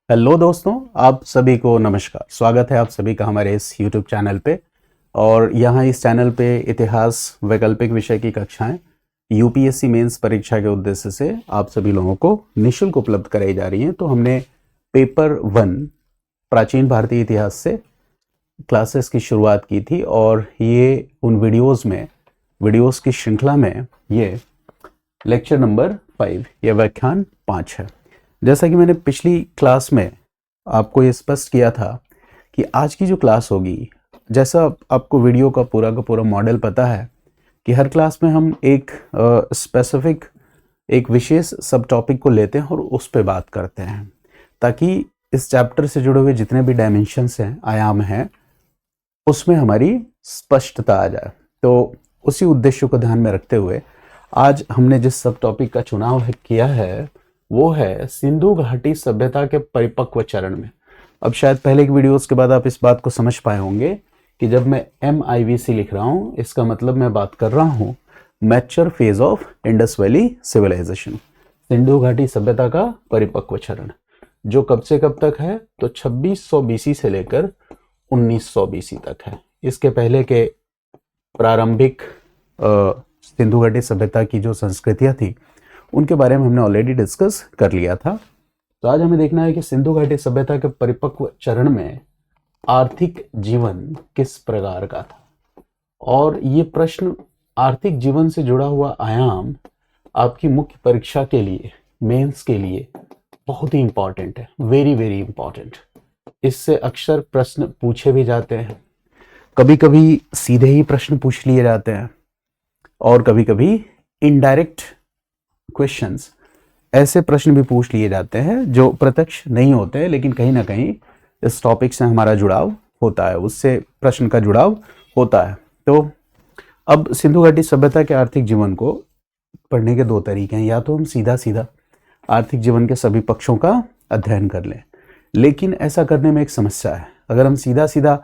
Hello दोस्तों, आप सभी को नमस्कार। स्वागत है आप सभी का हमारे इस YouTube चैनल पे। और यहाँ इस चैनल पे इतिहास वैकल्पिक विषय की कक्षाएं यूपीएससी मेंस परीक्षा के उद्देश्य से आप सभी लोगों को निःशुल्क उपलब्ध कराई जा रही हैं। तो हमने पेपर 1 प्राचीन भारतीय इतिहास से क्लासेस की शुरुआत की थी और ये उन वीडियोस की श्रृंखला में ये लेक्चर नंबर 5 या व्याख्यान 5 है। जैसा कि मैंने पिछली क्लास में आपको ये स्पष्ट किया था कि आज की जो क्लास होगी, जैसा आपको वीडियो का पूरा मॉडल पता है कि हर क्लास में हम एक स्पेसिफिक एक विशेष सब टॉपिक को लेते हैं और उस पर बात करते हैं, ताकि इस चैप्टर से जुड़े हुए जितने भी डायमेंशंस हैं, आयाम हैं, उसमें हमारी स्पष्टता आ जाए। तो उसी उद्देश्य को ध्यान में रखते हुए आज हमने जिस सब टॉपिक का चुनाव किया है वो है सिंधु घाटी सभ्यता के परिपक्व चरण में। अब शायद पहले की वीडियोस के बाद आप इस बात को समझ पाए होंगे कि जब मैं MIVC लिख रहा हूं, इसका मतलब मैं बात कर रहा हूं mature phase of Indus Valley civilisation, Sindhu घाटी सभ्यता का परिपक्व चरण, जो कब से कब तक है तो 2600 BC से लेकर 1900 BC तक है। इसके पहले के प्रारंभिक सिंधु घाटी सभ्यता की जो संस्कृतियां थी उनके बारे में हमने ऑलरेडी डिस्कस कर लिया था। तो आज हमें देखना है कि सिंधु घाटी सभ्यता के परिपक्व चरण में आर्थिक जीवन किस प्रकार का था। और ये प्रश्न, आर्थिक जीवन से जुड़ा हुआ आयाम, आपकी मुख्य परीक्षा के लिए, मेंस के लिए बहुत ही इंपॉर्टेंट है, वेरी वेरी इंपॉर्टेंट। इससे अक्सर प्रश्न पूछे भी जाते हैं, कभी कभी सीधे ही प्रश्न पूछ लिए जाते हैं और कभी कभी इनडायरेक्ट क्वेश्चंस, ऐसे प्रश्न भी पूछ लिए जाते हैं जो प्रत्यक्ष नहीं होते हैं, लेकिन कहीं ना कहीं इस टॉपिक से हमारा जुड़ाव होता है, उससे प्रश्न का जुड़ाव होता है। तो अब सिंधु घाटी सभ्यता के आर्थिक जीवन को पढ़ने के दो तरीके हैं। या तो हम सीधा सीधा आर्थिक जीवन के सभी पक्षों का अध्ययन कर लें, लेकिन ऐसा करने में एक समस्या है। अगर हम सीधा सीधा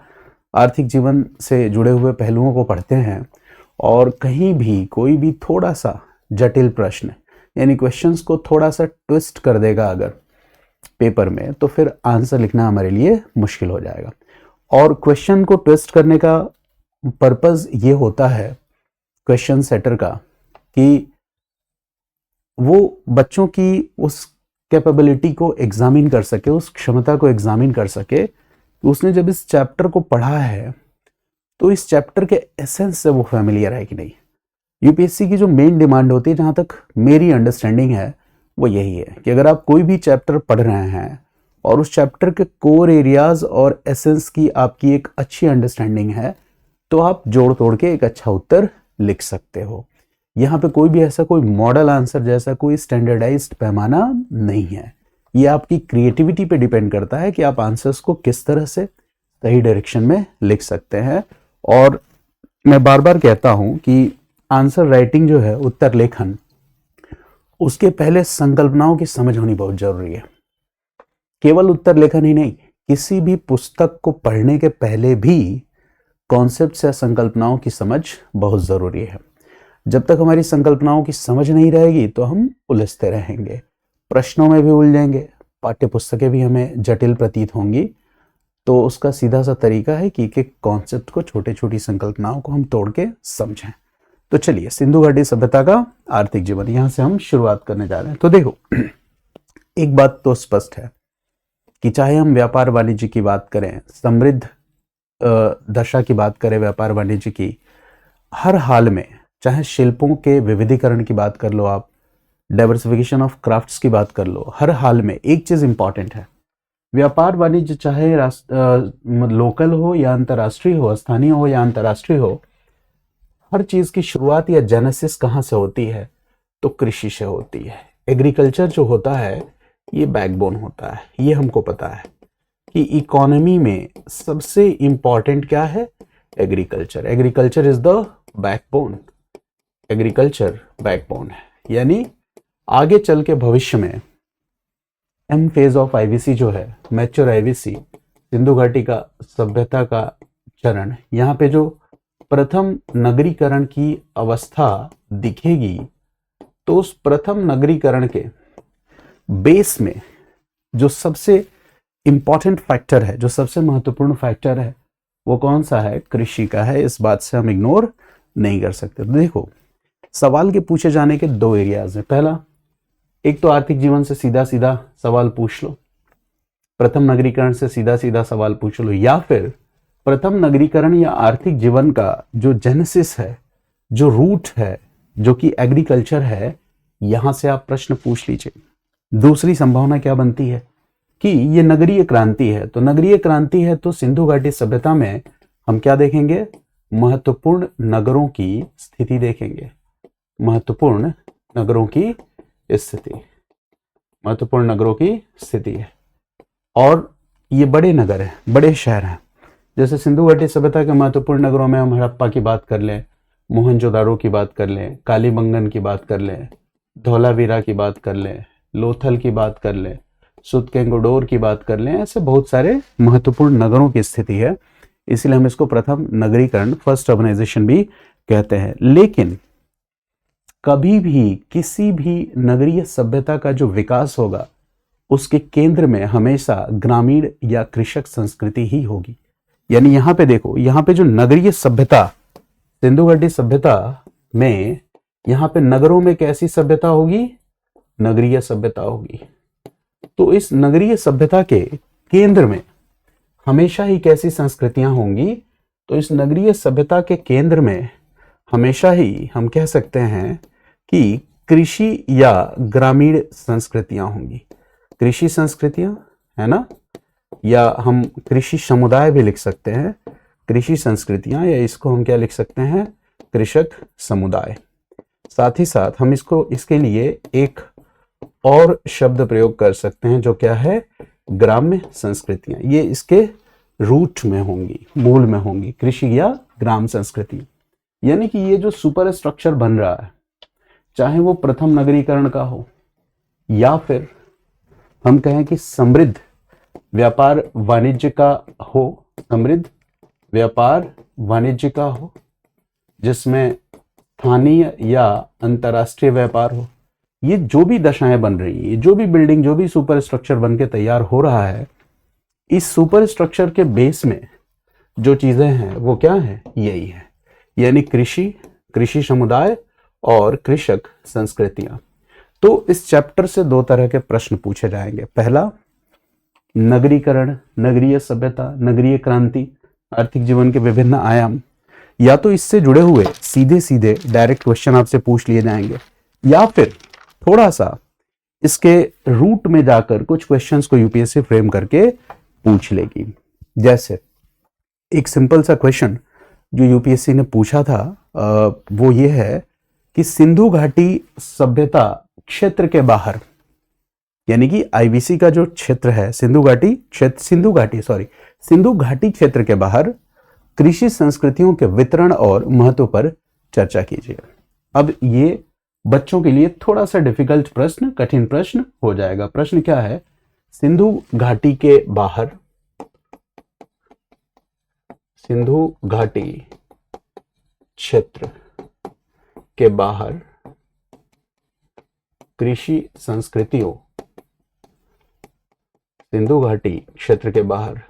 आर्थिक जीवन से जुड़े हुए पहलुओं को पढ़ते हैं और कहीं भी कोई भी थोड़ा सा जटिल प्रश्न यानी क्वेश्चंस को थोड़ा सा ट्विस्ट कर देगा अगर पेपर में, तो फिर आंसर लिखना हमारे लिए मुश्किल हो जाएगा। और क्वेश्चन को ट्विस्ट करने का पर्पस ये होता है क्वेश्चन सेटर का कि वो बच्चों की उस कैपेबिलिटी को एग्जामिन कर सके, उस क्षमता को एग्जामिन कर सके कि उसने जब इस चैप्टर को पढ़ा है तो इस चैप्टर के एसेंस से वो फैमिलियर है कि नहीं। यूपीएससी की जो मेन डिमांड होती है, जहां तक मेरी अंडरस्टैंडिंग है, वो यही है कि अगर आप कोई भी चैप्टर पढ़ रहे हैं और उस चैप्टर के कोर एरियाज और एसेंस की आपकी एक अच्छी अंडरस्टैंडिंग है, तो आप जोड़ तोड़ के एक अच्छा उत्तर लिख सकते हो। यहाँ पे कोई भी ऐसा कोई मॉडल आंसर जैसा कोई स्टैंडर्डाइज्ड पैमाना नहीं है। ये आपकी क्रिएटिविटी पे डिपेंड करता है कि आप आंसर्स को किस तरह से सही डायरेक्शन में लिख सकते हैं। और मैं बार बार कहता हूं कि आंसर राइटिंग जो है, उत्तर लेखन, उसके पहले संकल्पनाओं की समझ होनी बहुत जरूरी है। केवल उत्तर लेखन ही नहीं, किसी भी पुस्तक को पढ़ने के पहले भी कॉन्सेप्ट्स या संकल्पनाओं की समझ बहुत जरूरी है। जब तक हमारी संकल्पनाओं की समझ नहीं रहेगी तो हम उलझते रहेंगे, प्रश्नों में भी उलझेंगे, पाठ्य पुस्तकें भी हमें जटिल प्रतीत होंगी। तो उसका सीधा सा तरीका है कि एक कॉन्सेप्ट को, छोटे छोटी संकल्पनाओं को हम तोड़ के समझें। तो चलिए, सिंधु घाटी सभ्यता का आर्थिक जीवन, यहां से हम शुरुआत करने जा रहे हैं। तो देखो, एक बात तो स्पष्ट है कि चाहे हम व्यापार वाणिज्य की बात करें, समृद्ध दशा की बात करें व्यापार वाणिज्य की, हर हाल में, चाहे शिल्पों के विविधीकरण की बात कर लो, आप डाइवर्सिफिकेशन ऑफ क्राफ्ट्स की बात कर लो, हर हाल में एक चीज इंपॉर्टेंट है। व्यापार वाणिज्य चाहे लोकल हो या अंतर्राष्ट्रीय हो, स्थानीय हो या अंतर्राष्ट्रीय हो, हर चीज की शुरुआत या जेनेसिस कहां से होती है तो कृषि से होती है। एग्रीकल्चर जो होता है ये बैकबोन होता है। ये हमको पता है कि इकोनॉमी में सबसे इंपॉर्टेंट क्या है, agriculture. Agriculture is the backbone, agriculture backbone है। यानी आगे चल के भविष्य में एम फेज ऑफ IVC जो है, मैच्योर IVC, सिंधु घाटी का सभ्यता का चरण, यहाँ पे जो प्रथम नगरीकरण की अवस्था दिखेगी, तो उस प्रथम नगरीकरण के बेस में जो सबसे इंपॉर्टेंट फैक्टर है, जो सबसे महत्वपूर्ण फैक्टर है, वो कौन सा है? कृषि का है। इस बात से हम इग्नोर नहीं कर सकते। तो देखो, सवाल के पूछे जाने के दो एरियाज हैं। पहला, एक तो आर्थिक जीवन से सीधा सीधा सवाल पूछ लो, प्रथम नगरीकरण से सीधा सीधा सवाल पूछ लो, या फिर प्रथम नगरीकरण या आर्थिक जीवन का जो जेनेसिस है, जो रूट है, जो कि एग्रीकल्चर है, यहां से आप प्रश्न पूछ लीजिए। दूसरी संभावना क्या बनती है कि ये नगरीय क्रांति है। तो नगरीय क्रांति है तो सिंधु घाटी सभ्यता में हम क्या देखेंगे? महत्वपूर्ण नगरों की स्थिति देखेंगे। महत्वपूर्ण नगरों की स्थिति, महत्वपूर्ण नगरों की स्थिति है। और ये बड़े नगर हैं, बड़े शहर हैं। जैसे सिंधु घाटी सभ्यता के महत्वपूर्ण नगरों में हम हड़प्पा की बात कर लें, मोहनजोदारो की बात कर लें, कालीबंगन की बात कर लें, धौलावीरा की बात कर लें, लोथल की बात कर लें, सुतकेंगुडोर की बात कर लें, ऐसे बहुत सारे महत्वपूर्ण नगरों की स्थिति है। इसलिए हम इसको प्रथम नगरीकरण, फर्स्ट अर्बनाइजेशन भी कहते हैं। लेकिन कभी भी किसी भी नगरीय सभ्यता का जो विकास होगा, उसके केंद्र में हमेशा ग्रामीण या कृषक संस्कृति ही होगी। यानी यहां पे देखो, यहां पे जो नगरीय सभ्यता, सिंधु घाटी सभ्यता में, यहां पे नगरों में कैसी सभ्यता होगी? नगरीय सभ्यता होगी। तो इस नगरीय सभ्यता के केंद्र में हमेशा ही कैसी संस्कृतियां होंगी? तो इस नगरीय सभ्यता के केंद्र में हमेशा ही हम कह सकते हैं कि कृषि या ग्रामीण संस्कृतियां होंगी। कृषि संस्कृतियां, है ना, या हम कृषि समुदाय भी लिख सकते हैं, कृषि संस्कृतियां, या इसको हम क्या लिख सकते हैं? कृषक समुदाय। साथ ही साथ हम इसको, इसके लिए एक और शब्द प्रयोग कर सकते हैं, जो क्या है? ग्राम्य संस्कृतियां। ये इसके रूट में होंगी, मूल में होंगी, कृषि या ग्राम संस्कृति। यानी कि ये जो सुपर स्ट्रक्चर बन रहा है, चाहे वो प्रथम नगरीकरण का हो, या फिर हम कहें कि समृद्ध व्यापार वाणिज्य का हो, समृद्ध व्यापार वाणिज्य का हो, जिसमें स्थानीय या अंतर्राष्ट्रीय व्यापार हो, ये जो भी दशाएं बन रही है, जो भी बिल्डिंग, जो भी सुपर स्ट्रक्चर बन के तैयार हो रहा है, इस सुपर स्ट्रक्चर के बेस में जो चीजें हैं वो क्या है? यही है, यानी कृषि, कृषि समुदाय और कृषक संस्कृतियां। तो इस चैप्टर से दो तरह के प्रश्न पूछे जाएंगे। पहला, नगरीकरण, नगरीय सभ्यता, नगरीय क्रांति, आर्थिक जीवन के विभिन्न आयाम, या तो इससे जुड़े हुए सीधे सीधे डायरेक्ट क्वेश्चन आपसे पूछ लिए जाएंगे, या फिर थोड़ा सा इसके रूट में जाकर कुछ क्वेश्चंस को यूपीएससी फ्रेम करके पूछ लेगी। जैसे एक सिंपल सा क्वेश्चन जो यूपीएससी ने पूछा था, वो ये है कि सिंधु घाटी सभ्यता क्षेत्र के बाहर, यानी कि आईवीसी का जो क्षेत्र है, सिंधु घाटी क्षेत्र के बाहर कृषि संस्कृतियों के वितरण और महत्व पर चर्चा कीजिए। अब ये बच्चों के लिए थोड़ा सा डिफिकल्ट प्रश्न, कठिन प्रश्न हो जाएगा। प्रश्न क्या है? सिंधु घाटी के बाहर, सिंधु घाटी क्षेत्र के बाहर कृषि संस्कृतियों, सिंधु घाटी क्षेत्र के बाहर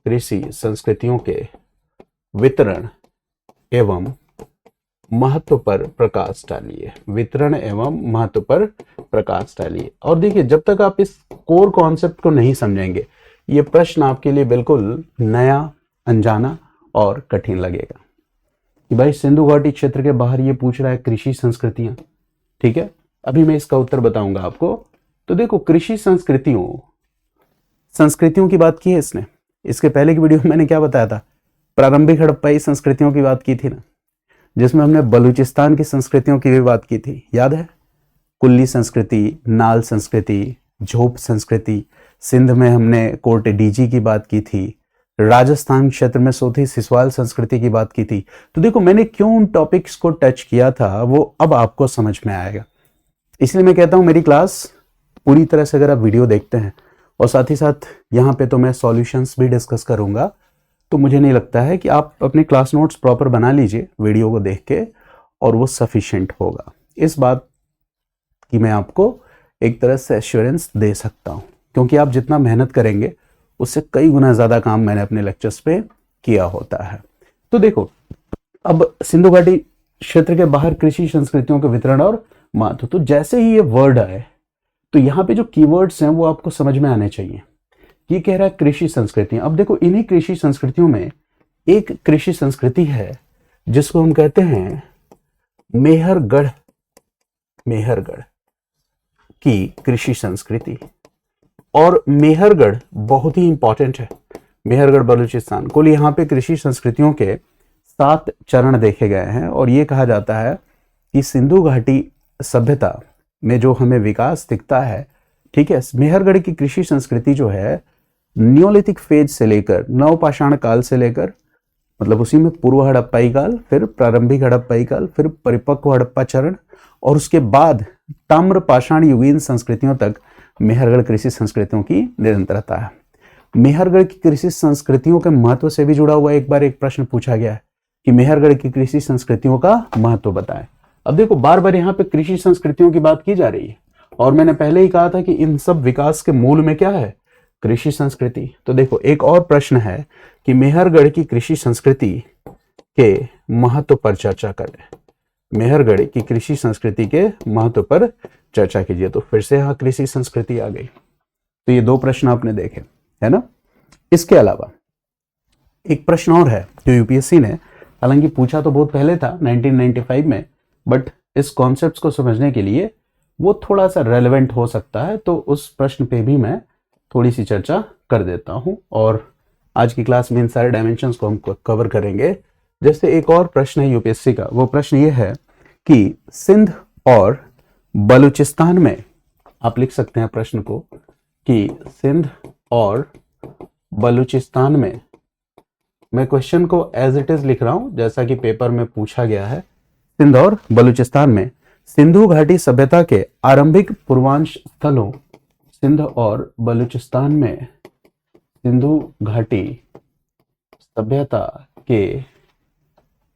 कृषि संस्कृतियों के वितरण एवं महत्व पर प्रकाश डालिए। वितरण एवं महत्व पर प्रकाश डालिए। और देखिए, जब तक आप इस कोर कॉन्सेप्ट को नहीं समझेंगे, ये प्रश्न आपके लिए बिल्कुल नया, अनजाना और कठिन लगेगा कि भाई सिंधु घाटी क्षेत्र के बाहर ये पूछ रहा है कृषि संस्कृतियां। ठीक है, अभी मैं इसका उत्तर बताऊंगा आपको। तो देखो, कृषि संस्कृतियों की बात की है इसने। इसके पहले की वीडियो में मैंने क्या बताया था? प्रारंभिक हड़प्पाई संस्कृतियों की बात की थी ना, जिसमें हमने बलूचिस्तान की संस्कृतियों की भी बात की थी, याद है? कुल्ली संस्कृति, नाल संस्कृति, झोप संस्कृति, सिंध में हमने कोर्ट डीजी की बात की थी, राजस्थान क्षेत्र में सोथी सिसवाल संस्कृति की बात की थी। तो देखो, मैंने क्यों उन टॉपिक्स को टच किया था वो अब आपको समझ में आएगा। इसलिए मैं कहता हूं, मेरी क्लास पूरी तरह से अगर आप वीडियो देखते हैं, और साथ ही साथ यहाँ पे तो मैं सॉल्यूशंस भी डिस्कस करूंगा, तो मुझे नहीं लगता है कि आप अपने क्लास नोट्स प्रॉपर बना लीजिए वीडियो को देख के, और वो सफिशिएंट होगा। इस बात की मैं आपको एक तरह से एश्योरेंस दे सकता हूं, क्योंकि आप जितना मेहनत करेंगे उससे कई गुना ज्यादा काम मैंने अपने लेक्चर्स पे किया होता है। तो देखो, अब सिंधु घाटी क्षेत्र के बाहर कृषि संस्कृतियों के वितरण और महत्व, तो जैसे ही ये वर्ड आए तो यहाँ पे जो कीवर्ड्स हैं वो आपको समझ में आने चाहिए। ये कह रहा है कृषि संस्कृतियां। अब देखो, इन्हीं कृषि संस्कृतियों में एक कृषि संस्कृति है जिसको हम कहते हैं मेहरगढ़, मेहरगढ़ की कृषि संस्कृति। और मेहरगढ़ बहुत ही इंपॉर्टेंट है, मेहरगढ़ बलूचिस्तान। कुल यहाँ पे कृषि संस्कृतियों के 7 चरण देखे गए हैं और ये कहा जाता है कि सिंधु घाटी सभ्यता में जो हमें विकास दिखता है, ठीक है, मेहरगढ़ की कृषि संस्कृति जो है न्योलिथिक फेज से लेकर नवपाषाण काल से लेकर, मतलब उसी में पूर्व हड़प्पाई काल, फिर प्रारंभिक हड़प्पाई काल, फिर परिपक्व हड़प्पा चरण और उसके बाद ताम्र पाषाण युगीन संस्कृतियों तक मेहरगढ़ कृषि संस्कृतियों की निरंतरता है। मेहरगढ़ की कृषि संस्कृतियों के महत्व से भी जुड़ा हुआ एक बार एक प्रश्न पूछा गया है कि मेहरगढ़ की कृषि संस्कृतियों का महत्व बताएं। अब देखो, बार बार यहाँ पे कृषि संस्कृतियों की बात की जा रही है और मैंने पहले ही कहा था कि इन सब विकास के मूल में क्या है, कृषि संस्कृति। तो देखो, एक और प्रश्न है कि मेहरगढ़ की कृषि संस्कृति के महत्व पर चर्चा करें। मेहरगढ़ की कृषि संस्कृति के महत्व पर चर्चा कीजिए। तो फिर से यहाँ कृषि संस्कृति आ गई। तो ये 2 प्रश्न आपने देखे, है ना। इसके अलावा एक प्रश्न और है जो यूपीएससी ने हालांकि पूछा तो बहुत पहले था 1995 में, बट इस कॉन्सेप्ट को समझने के लिए वो थोड़ा सा रेलेवेंट हो सकता है, तो उस प्रश्न पे भी मैं थोड़ी सी चर्चा कर देता हूं और आज की क्लास में इन सारे डायमेंशंस को हम कवर करेंगे। जैसे एक और प्रश्न है यूपीएससी का, वो प्रश्न ये है कि सिंध और बलूचिस्तान में, आप लिख सकते हैं प्रश्न को कि सिंध और बलूचिस्तान में, मैं क्वेश्चन को एज इट इज लिख रहा हूं जैसा कि पेपर में पूछा गया है। सिंध और बलूचिस्तान में सिंधु घाटी सभ्यता के आरंभिक पूर्वांश स्थलों, सिंध और बलूचिस्तान में सिंधु घाटी सभ्यता के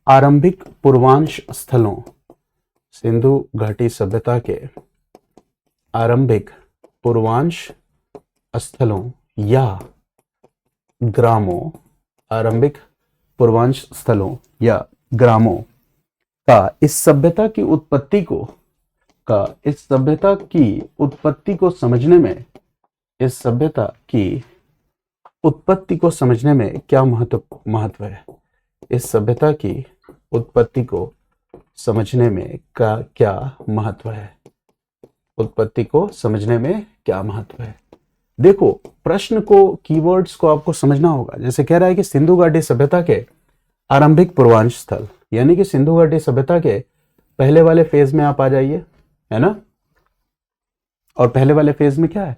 आरंभिक पूर्वांश स्थलों, सिंधु घाटी सभ्यता के आरंभिक पूर्वांश स्थलों या ग्रामों, आरंभिक पूर्वांश स्थलों या ग्रामों का इस सभ्यता की उत्पत्ति को समझने में, इस सभ्यता की उत्पत्ति को समझने में क्या महत्व है, इस सभ्यता की उत्पत्ति को समझने में क्या महत्व है, उत्पत्ति को समझने में क्या महत्व है। देखो, प्रश्न को, कीवर्ड्स को आपको समझना होगा। जैसे कह रहा है कि सिंधु घाटी सभ्यता के आरंभिक पूर्वांश स्थल, यानी कि सिंधु घाटी सभ्यता के पहले वाले फेज में आप आ जाइए, है ना। और पहले वाले फेज में क्या है,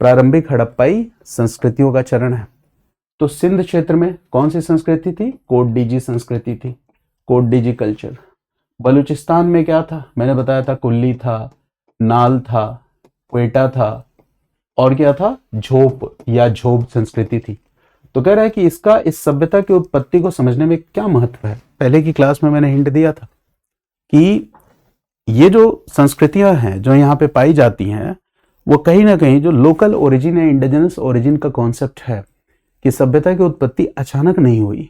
प्रारंभिक हड़प्पाई संस्कृतियों का चरण है। तो सिंध क्षेत्र में कौन सी संस्कृति थी, कोटडीजी संस्कृति थी, कोटडीजी कल्चर। बलूचिस्तान में क्या था, मैंने बताया था कुल्ली था, नाल था, क्वेटा था और क्या था, झोप या झोप संस्कृति थी। तो कह रहा है कि इसका इस सभ्यता की उत्पत्ति को समझने में क्या महत्व है। पहले की क्लास में मैंने हिंट दिया था कि ये जो संस्कृतियां हैं जो यहाँ पे पाई जाती हैं, वो कहीं ना कहीं जो लोकल ओरिजिन या इंडिजिनस ओरिजिन का कॉन्सेप्ट है कि सभ्यता की उत्पत्ति अचानक नहीं हुई,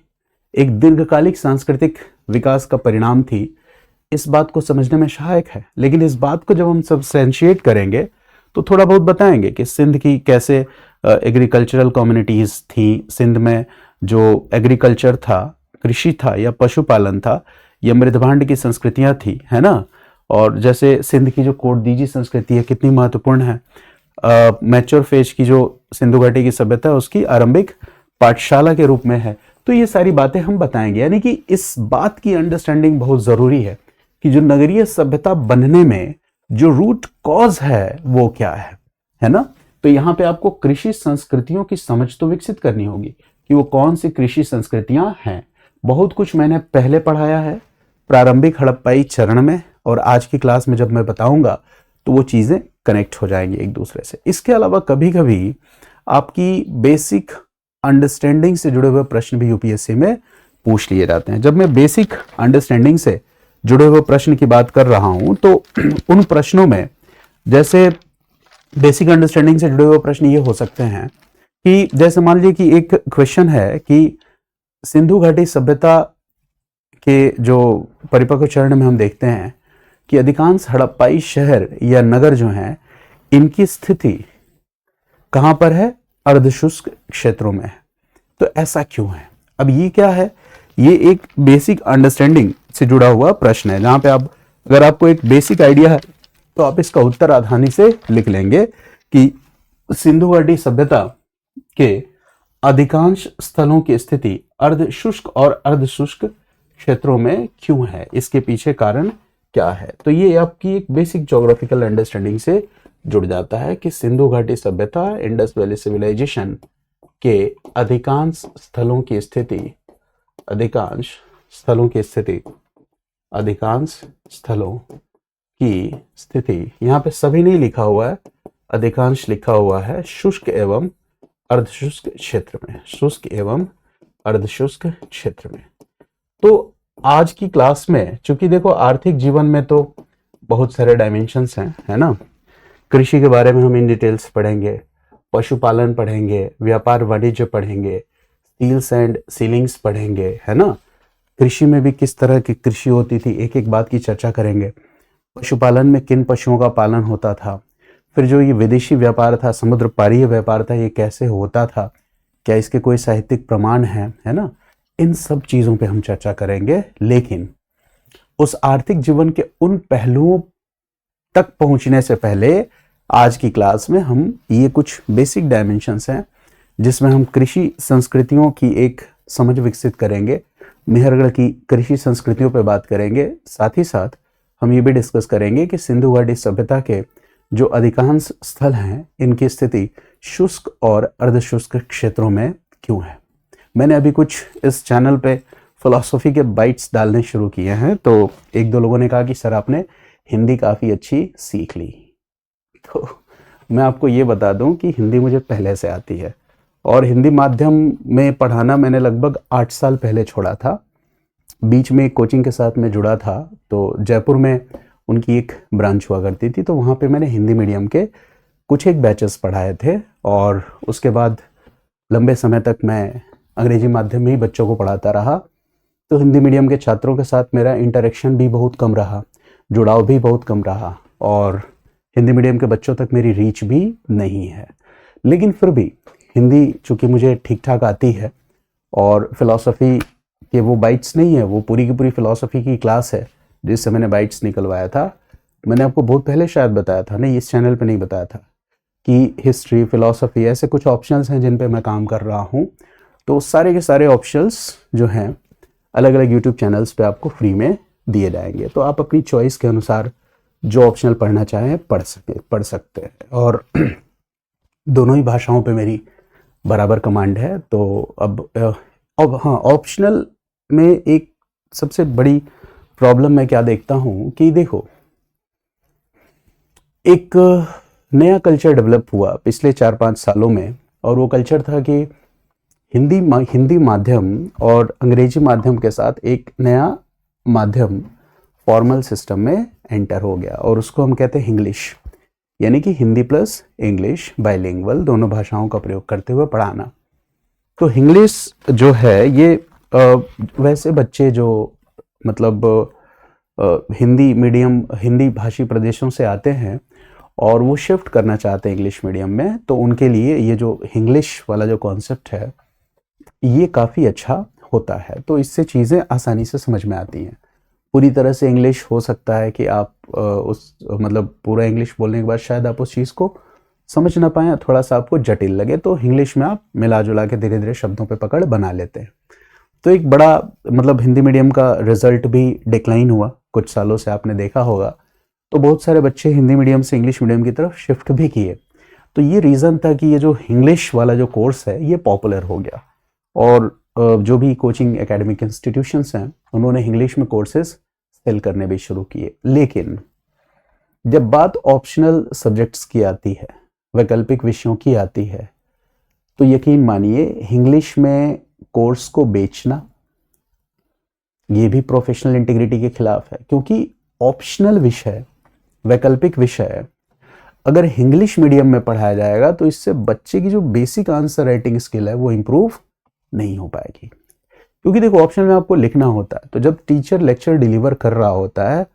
एक दीर्घकालिक सांस्कृतिक विकास का परिणाम थी, इस बात को समझने में सहायक है। लेकिन इस बात को जब हम सब्सटेंशिएट करेंगे तो थोड़ा बहुत बताएंगे कि सिंध की कैसे एग्रीकल्चरल कम्युनिटीज थी, सिंध में जो एग्रीकल्चर था, कृषि था या पशुपालन था, या मृदभांड की संस्कृतियां थी, है ना। और जैसे सिंध की जो कोटडीजी संस्कृति है कितनी महत्वपूर्ण है, मैच्योर फेज की जो सिंधु घाटी की सभ्यता है उसकी आरंभिक पाठशाला के रूप में है। तो ये सारी बातें हम बताएंगे, यानी कि इस बात की अंडरस्टैंडिंग बहुत जरूरी है कि जो नगरीय सभ्यता बनने में जो रूट कॉज है वो क्या है ना। तो यहाँ पे आपको कृषि संस्कृतियों की समझ तो विकसित करनी होगी कि वो कौन सी कृषि संस्कृतियां हैं। बहुत कुछ मैंने पहले पढ़ाया है प्रारंभिक हड़प्पाई चरण में, और आज की क्लास में जब मैं बताऊंगा तो वो चीजें कनेक्ट हो जाएंगी एक दूसरे से। इसके अलावा कभी कभी आपकी बेसिक अंडरस्टैंडिंग से जुड़े हुए प्रश्न भी यूपीएससी में पूछ लिए जाते हैं। जब मैं बेसिक अंडरस्टैंडिंग से जुड़े हुए प्रश्न की बात कर रहा हूं तो उन प्रश्नों में, जैसे बेसिक अंडरस्टैंडिंग से जुड़े हुए प्रश्न ये हो सकते हैं कि जैसे मान लीजिए कि एक क्वेश्चन है कि सिंधु घाटी सभ्यता के जो परिपक्व चरण में हम देखते हैं कि अधिकांश हड़प्पाई शहर या नगर जो हैं इनकी स्थिति कहां पर है? अर्धशुष्क क्षेत्रों में है। तो ऐसा क्यों है? अब ये क्या है? ये एक बेसिक अंडरस्टैंडिंग से जुड़ा हुआ प्रश्न है, जहां पे आप अगर आपको एक बेसिक आइडिया है तो आप इसका उत्तर आसानी से लिख लेंगे कि सिंधु घाटी सभ्यता के अधिकांश स्थलों की स्थिति अर्धशुष्क और अर्धशुष्क क्षेत्रों में क्यों है, इसके पीछे कारण क्या है। तो ये आपकी एक बेसिक ज्योग्राफिकल अंडरस्टैंडिंग से जुड़ जाता है कि सिंधु घाटी सभ्यता, इंडस वैली सिविलाइजेशन के अधिकांश स्थलों की स्थिति यहां पे सभी नहीं लिखा हुआ है, अधिकांश लिखा हुआ है, शुष्क एवं अर्धशुष्क क्षेत्र में, शुष्क एवं अर्धशुष्क क्षेत्र में। तो आज की क्लास में चूंकि देखो आर्थिक जीवन में तो बहुत सारे डायमेंशंस हैं, है ना। कृषि के बारे में हम इन डिटेल्स पढ़ेंगे, पशुपालन पढ़ेंगे, व्यापार वाणिज्य पढ़ेंगे, स्टील्स एंड सीलिंग्स पढ़ेंगे, है ना। कृषि में भी किस तरह की कृषि होती थी, एक एक बात की चर्चा करेंगे। पशुपालन में किन पशुओं का पालन होता था, फिर जो ये विदेशी व्यापार था, समुद्र पारीय व्यापार था, ये कैसे होता था, क्या इसके कोई साहित्यिक प्रमाण है ना। इन सब चीजों पे हम चर्चा करेंगे। लेकिन उस आर्थिक जीवन के उन पहलुओं तक पहुंचने से पहले आज की क्लास में हम ये कुछ बेसिक डायमेंशंस हैं जिसमें हम कृषि संस्कृतियों की एक समझ विकसित करेंगे, मेहरगढ़ की कृषि संस्कृतियों पर बात करेंगे। साथ ही साथ हम ये भी डिस्कस करेंगे कि सिंधु घाटी सभ्यता के जो अधिकांश स्थल हैं इनकी स्थिति शुष्क और अर्धशुष्क क्षेत्रों में क्यों है। मैंने अभी कुछ इस चैनल पे फिलॉसफी के बाइट्स डालने शुरू किए हैं, तो एक दो लोगों ने कहा कि सर आपने हिंदी काफ़ी अच्छी सीख ली। तो मैं आपको ये बता दूं कि हिंदी मुझे पहले से आती है और हिंदी माध्यम में पढ़ाना मैंने लगभग 8 साल पहले छोड़ा था। बीच में एक कोचिंग के साथ मैं जुड़ा था, तो जयपुर में उनकी एक ब्रांच हुआ करती थी, तो वहाँ पे मैंने हिंदी मीडियम के कुछ एक बैचेस पढ़ाए थे और उसके बाद लंबे समय तक मैं अंग्रेजी माध्यम में ही बच्चों को पढ़ाता रहा। तो हिंदी मीडियम के छात्रों के साथ मेरा इंटरेक्शन भी बहुत कम रहा, जुड़ाव भी बहुत कम रहा और हिंदी मीडियम के बच्चों तक मेरी रीच भी नहीं है। लेकिन फिर भी हिंदी चूँकि मुझे ठीक ठाक आती है और फिलॉसफी के वो बाइट्स नहीं है, वो पूरी की पूरी फिलॉसफी की क्लास है जिससे मैंने बाइट्स निकलवाया था। मैंने आपको बहुत पहले शायद बताया था, नहीं इस चैनल पे नहीं बताया था, कि हिस्ट्री, फिलॉसफी ऐसे कुछ ऑप्शनल्स हैं जिन पे मैं काम कर रहा हूँ। तो सारे के सारे ऑप्शनल्स जो हैं अलग अलग यूट्यूब चैनल्स पे आपको फ्री में दिए जाएंगे, तो आप अपनी चॉइस के अनुसार जो ऑप्शनल पढ़ना चाहें पढ़ सकते हैं। और दोनों ही भाषाओं पे मेरी बराबर कमांड है। तो अब हाँ, ऑप्शनल में एक सबसे बड़ी प्रॉब्लम मैं क्या देखता हूँ कि देखो एक नया कल्चर डेवलप हुआ पिछले 4-5 सालों में, और वो कल्चर था कि हिंदी माध्यम और अंग्रेजी माध्यम के साथ एक नया माध्यम फॉर्मल सिस्टम में एंटर हो गया और उसको हम कहते हैं इंग्लिश, यानी कि हिंदी प्लस इंग्लिश, बाइलिंगुअल दोनों भाषाओं का प्रयोग करते हुए पढ़ाना। तो इंग्लिश जो है ये वैसे बच्चे जो मतलब हिंदी मीडियम, हिंदी भाषी प्रदेशों से आते हैं और वो शिफ्ट करना चाहते हैं इंग्लिश मीडियम में, तो उनके लिए ये जो इंग्लिश वाला जो कॉन्सेप्ट है ये काफ़ी अच्छा होता है। तो इससे चीज़ें आसानी से समझ में आती हैं। पूरी तरह से इंग्लिश हो सकता है कि आप मतलब पूरा इंग्लिश बोलने के बाद शायद आप उस चीज़ को समझ ना पाएँ, थोड़ा सा आपको जटिल लगे, तो इंग्लिश में आप मिला जुला के धीरे धीरे शब्दों पे पकड़ बना लेते हैं। तो एक बड़ा मतलब हिंदी मीडियम का रिजल्ट भी डिक्लाइन हुआ कुछ सालों से, आपने देखा होगा। तो बहुत सारे बच्चे हिंदी मीडियम से इंग्लिश मीडियम की तरफ शिफ्ट भी किए। तो ये रीज़न था कि ये जो इंग्लिश वाला जो कोर्स है ये पॉपुलर हो गया और जो भी कोचिंग एकेडमिक इंस्टीट्यूशंस हैं उन्होंने इंग्लिश में कोर्सेज सेल करने भी शुरू किए। लेकिन जब बात ऑप्शनल सब्जेक्ट्स की आती है, वैकल्पिक विषयों की आती है, तो यकीन मानिए इंग्लिश में कोर्स को बेचना ये भी प्रोफेशनल इंटीग्रिटी के खिलाफ है, क्योंकि ऑप्शनल विषय, वैकल्पिक विषय अगर इंग्लिश मीडियम में पढ़ाया जाएगा तो इससे बच्चे की जो बेसिक आंसर राइटिंग स्किल है वो इम्प्रूव नहीं हो पाएगी। क्योंकि देखो ऑप्शनल में आपको लिखना होता है, तो जब टीचर लेक्चर डिलीवर कर रहा होता है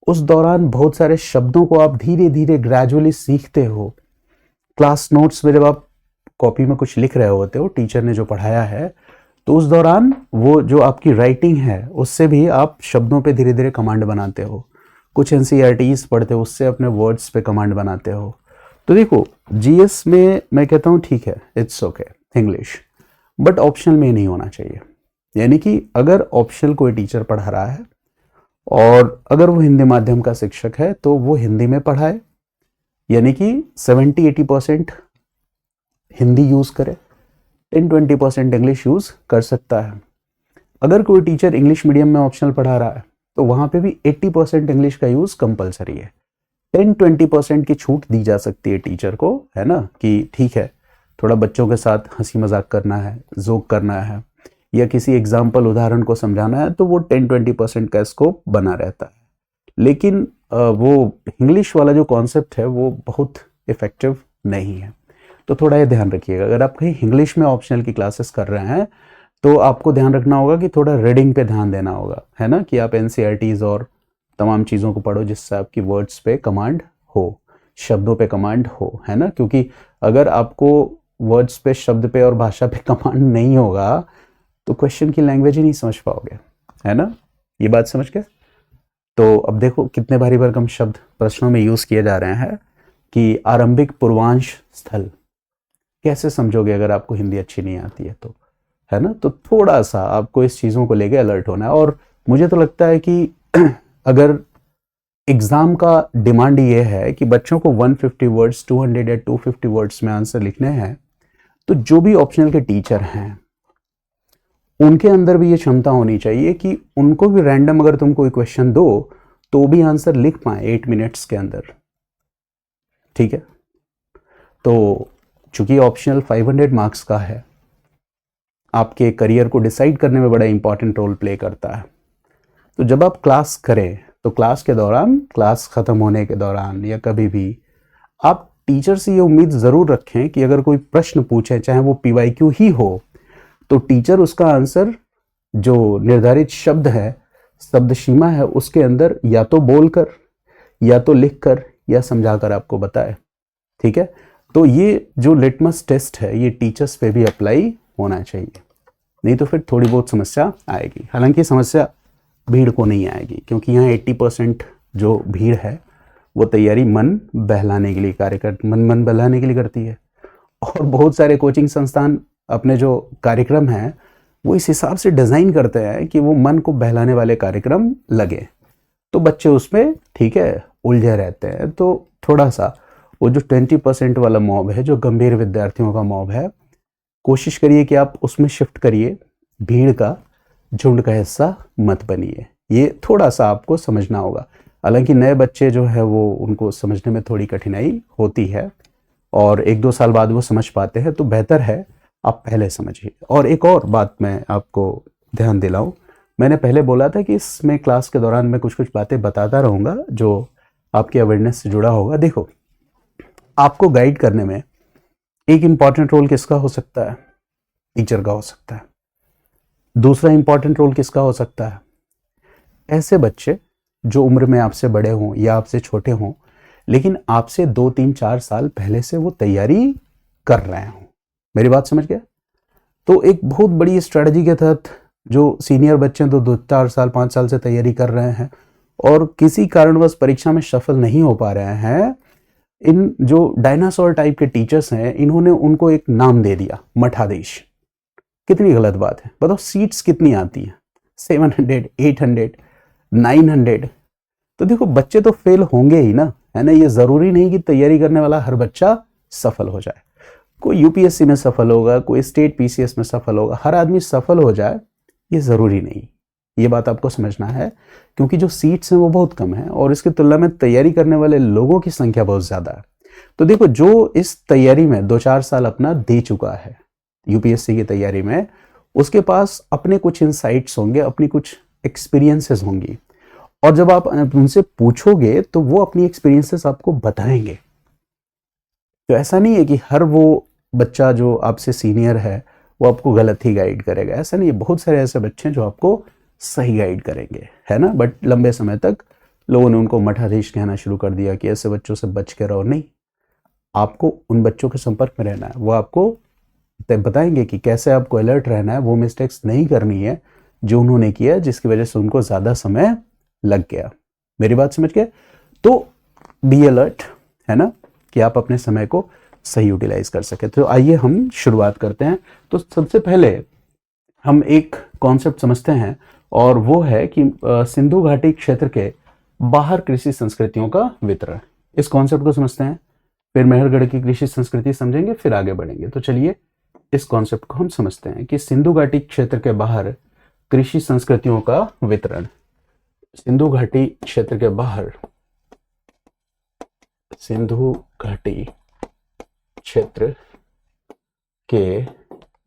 उस दौरान बहुत सारे शब्दों को आप धीरे धीरे ग्रेजुअली सीखते हो। क्लास नोट्स में जब आप कॉपी में कुछ लिख रहे होते हो टीचर ने जो पढ़ाया है, तो उस दौरान वो जो आपकी राइटिंग है उससे भी आप शब्दों पे धीरे धीरे कमांड बनाते हो। कुछ एनसीईआरटीज पढ़ते हो उससे अपने वर्ड्स पे कमांड बनाते हो। तो देखो जीएस में मैं कहता हूँ ठीक है, it's okay English, but optional में नहीं होना चाहिए। यानी कि अगर ऑप्शनल कोई टीचर पढ़ा रहा है और अगर वो हिंदी माध्यम का शिक्षक है तो वो हिंदी में पढ़ाए, यानी कि 70-80% हिंदी यूज करे, 10-20% इंग्लिश यूज कर सकता है। अगर कोई टीचर इंग्लिश मीडियम में ऑप्शनल पढ़ा रहा है तो वहां पे भी 80% इंग्लिश का यूज कंपलसरी है। 10-20% की छूट दी जा सकती है टीचर को, है ना, कि ठीक है थोड़ा बच्चों के साथ हंसी मजाक करना है, जोक करना है या किसी एग्जाम्पल उदाहरण को समझाना है, तो वो 10-20% का स्कोप बना रहता है। लेकिन वो इंग्लिश वाला जो कॉन्सेप्ट है वो बहुत इफेक्टिव नहीं है। तो थोड़ा ये ध्यान रखिएगा, अगर आप कहीं इंग्लिश में ऑप्शनल की क्लासेस कर रहे हैं तो आपको ध्यान रखना होगा कि थोड़ा रीडिंग पे ध्यान देना होगा, है ना, कि आप एनसीईआरटीज और तमाम चीज़ों को पढ़ो जिससे आपकी वर्ड्स पे कमांड हो, शब्दों पे कमांड हो, है ना। क्योंकि अगर आपको वर्ड्स पे, शब्द पे और भाषा पे कमांड नहीं होगा तो क्वेश्चन की लैंग्वेज ही नहीं समझ पाओगे, है ना। ये बात समझ गए। तो अब देखो कितने भारी भरकम शब्द प्रश्नों में यूज किए जा रहे हैं कि आरंभिक पूर्वांश स्थल। कैसे समझोगे अगर आपको हिंदी अच्छी नहीं आती है तो, है ना। तो थोड़ा सा आपको इस चीज़ों को लेके अलर्ट होना है। और मुझे तो लगता है कि अगर एग्जाम का डिमांड ये है कि बच्चों को 150 वर्ड्स, 200 या 250 वर्ड्स में आंसर लिखने हैं, तो जो भी ऑप्शनल के टीचर हैं उनके अंदर भी ये क्षमता होनी चाहिए कि उनको भी रैंडम अगर तुम कोई क्वेश्चन दो तो भी आंसर लिख पाए 8 मिनट्स के अंदर, ठीक है। तो चूंकि ऑप्शनल 500 मार्क्स का है, आपके करियर को डिसाइड करने में बड़ा इंपॉर्टेंट रोल प्ले करता है। तो जब आप क्लास करें तो क्लास के दौरान, क्लास खत्म होने के दौरान या कभी भी आप टीचर से ये उम्मीद जरूर रखें कि अगर कोई प्रश्न पूछे, चाहे वो पीवाईक्यू ही हो, तो टीचर उसका आंसर जो निर्धारित शब्द है, शब्द सीमा है, उसके अंदर या तो बोलकर या तो लिखकर या समझाकर आपको बताए, ठीक है। तो ये जो लिटमस टेस्ट है ये टीचर्स पे भी अप्लाई होना चाहिए, नहीं तो फिर थोड़ी बहुत समस्या आएगी। हालांकि समस्या भीड़ को नहीं आएगी, क्योंकि यहाँ 80% जो भीड़ है वो तैयारी मन बहलाने के लिए मन बहलाने के लिए करती है। और बहुत सारे कोचिंग संस्थान अपने जो कार्यक्रम हैं वो इस हिसाब से डिज़ाइन करते हैं कि वो मन को बहलाने वाले कार्यक्रम लगे, तो बच्चे उसमें ठीक है उलझे रहते हैं। तो थोड़ा सा वो जो 20% वाला मॉब है, जो गंभीर विद्यार्थियों का मॉब है, कोशिश करिए कि आप उसमें शिफ्ट करिए, भीड़ का, झुंड का हिस्सा मत बनिए। ये थोड़ा सा आपको समझना होगा। हालांकि नए बच्चे जो है वो, उनको समझने में थोड़ी कठिनाई होती है और 1-2 साल बाद वो समझ पाते हैं, तो बेहतर है आप पहले समझिए। और एक और बात मैं आपको ध्यान दिलाऊं, मैंने पहले बोला था कि इसमें क्लास के दौरान मैं कुछ कुछ बातें बताता रहूँगा जो आपकी अवेयरनेस से जुड़ा होगा। देखो, आपको गाइड करने में एक इम्पॉर्टेंट रोल किसका हो सकता है? टीचर का हो सकता है। दूसरा इम्पॉर्टेंट रोल किसका हो सकता है? ऐसे बच्चे जो उम्र में आपसे बड़े हों या आपसे छोटे हों, लेकिन आपसे 2-3-4 साल पहले से वो तैयारी कर रहे हों। मेरी बात समझ गया? तो एक बहुत बड़ी स्ट्रेटजी के तहत जो सीनियर बच्चे हैं, तो 2-4 साल 5 साल से तैयारी कर रहे हैं और किसी कारणवश परीक्षा में सफल नहीं हो पा रहे हैं, इन जो डायनासोर टाइप के टीचर्स हैं, इन्होंने उनको एक नाम दे दिया, मठाधीश। कितनी गलत बात है। बताओ सीट्स कितनी आती हैं? 700, 800, 900। तो देखो बच्चे तो फेल होंगे ही ना, है ना। ये जरूरी नहीं कि तैयारी करने वाला हर बच्चा सफल हो जाए। कोई यूपीएससी में सफल होगा, कोई स्टेट पीसीएस में सफल होगा, हर आदमी सफल हो जाए ये जरूरी नहीं। ये बात आपको समझना है, क्योंकि जो सीट्स हैं वो बहुत कम है और इसकी तुलना में तैयारी करने वाले लोगों की संख्या बहुत ज्यादा है। तो देखो, जो इस तैयारी में 2-4 साल अपना दे चुका है यूपीएससी की तैयारी में, उसके पास अपने कुछ इंसाइट्स होंगे, अपनी कुछ एक्सपीरियंसेस होंगी, और जब आप उनसे पूछोगे तो वो अपनी एक्सपीरियंसेस आपको बताएंगे। तो ऐसा नहीं है कि हर वो बच्चा जो आपसे सीनियर है वो आपको गलत ही गाइड करेगा, ऐसा नहीं है। बहुत सारे ऐसे बच्चे हैं जो आपको सही गाइड करेंगे, है ना। बट लंबे समय तक लोगों ने उनको मठाधीश कहना शुरू कर दिया कि ऐसे बच्चों से बच के रहो। नहीं, आपको उन बच्चों के संपर्क में रहना है, वो आपको बताएंगे कि कैसे आपको अलर्ट रहना है, वो मिस्टेक्स नहीं करनी है जो उन्होंने किया, जिसकी वजह से उनको ज़्यादा समय लग गया। मेरी बात समझ गए? तो बी अलर्ट, है ना, कि आप अपने समय को सही यूटिलाइज कर सके। तो आइए हम शुरुआत करते हैं। तो सबसे पहले हम एक कॉन्सेप्ट समझते हैं, और वो है कि सिंधु घाटी क्षेत्र के बाहर कृषि संस्कृतियों का वितरण। इस कॉन्सेप्ट को समझते हैं, फिर मेहरगढ़ की कृषि संस्कृति समझेंगे, फिर आगे बढ़ेंगे। तो चलिए इस कॉन्सेप्ट को हम समझते हैं कि सिंधु घाटी क्षेत्र के बाहर कृषि संस्कृतियों का वितरण। सिंधु घाटी क्षेत्र के बाहर, सिंधु घाटी क्षेत्र के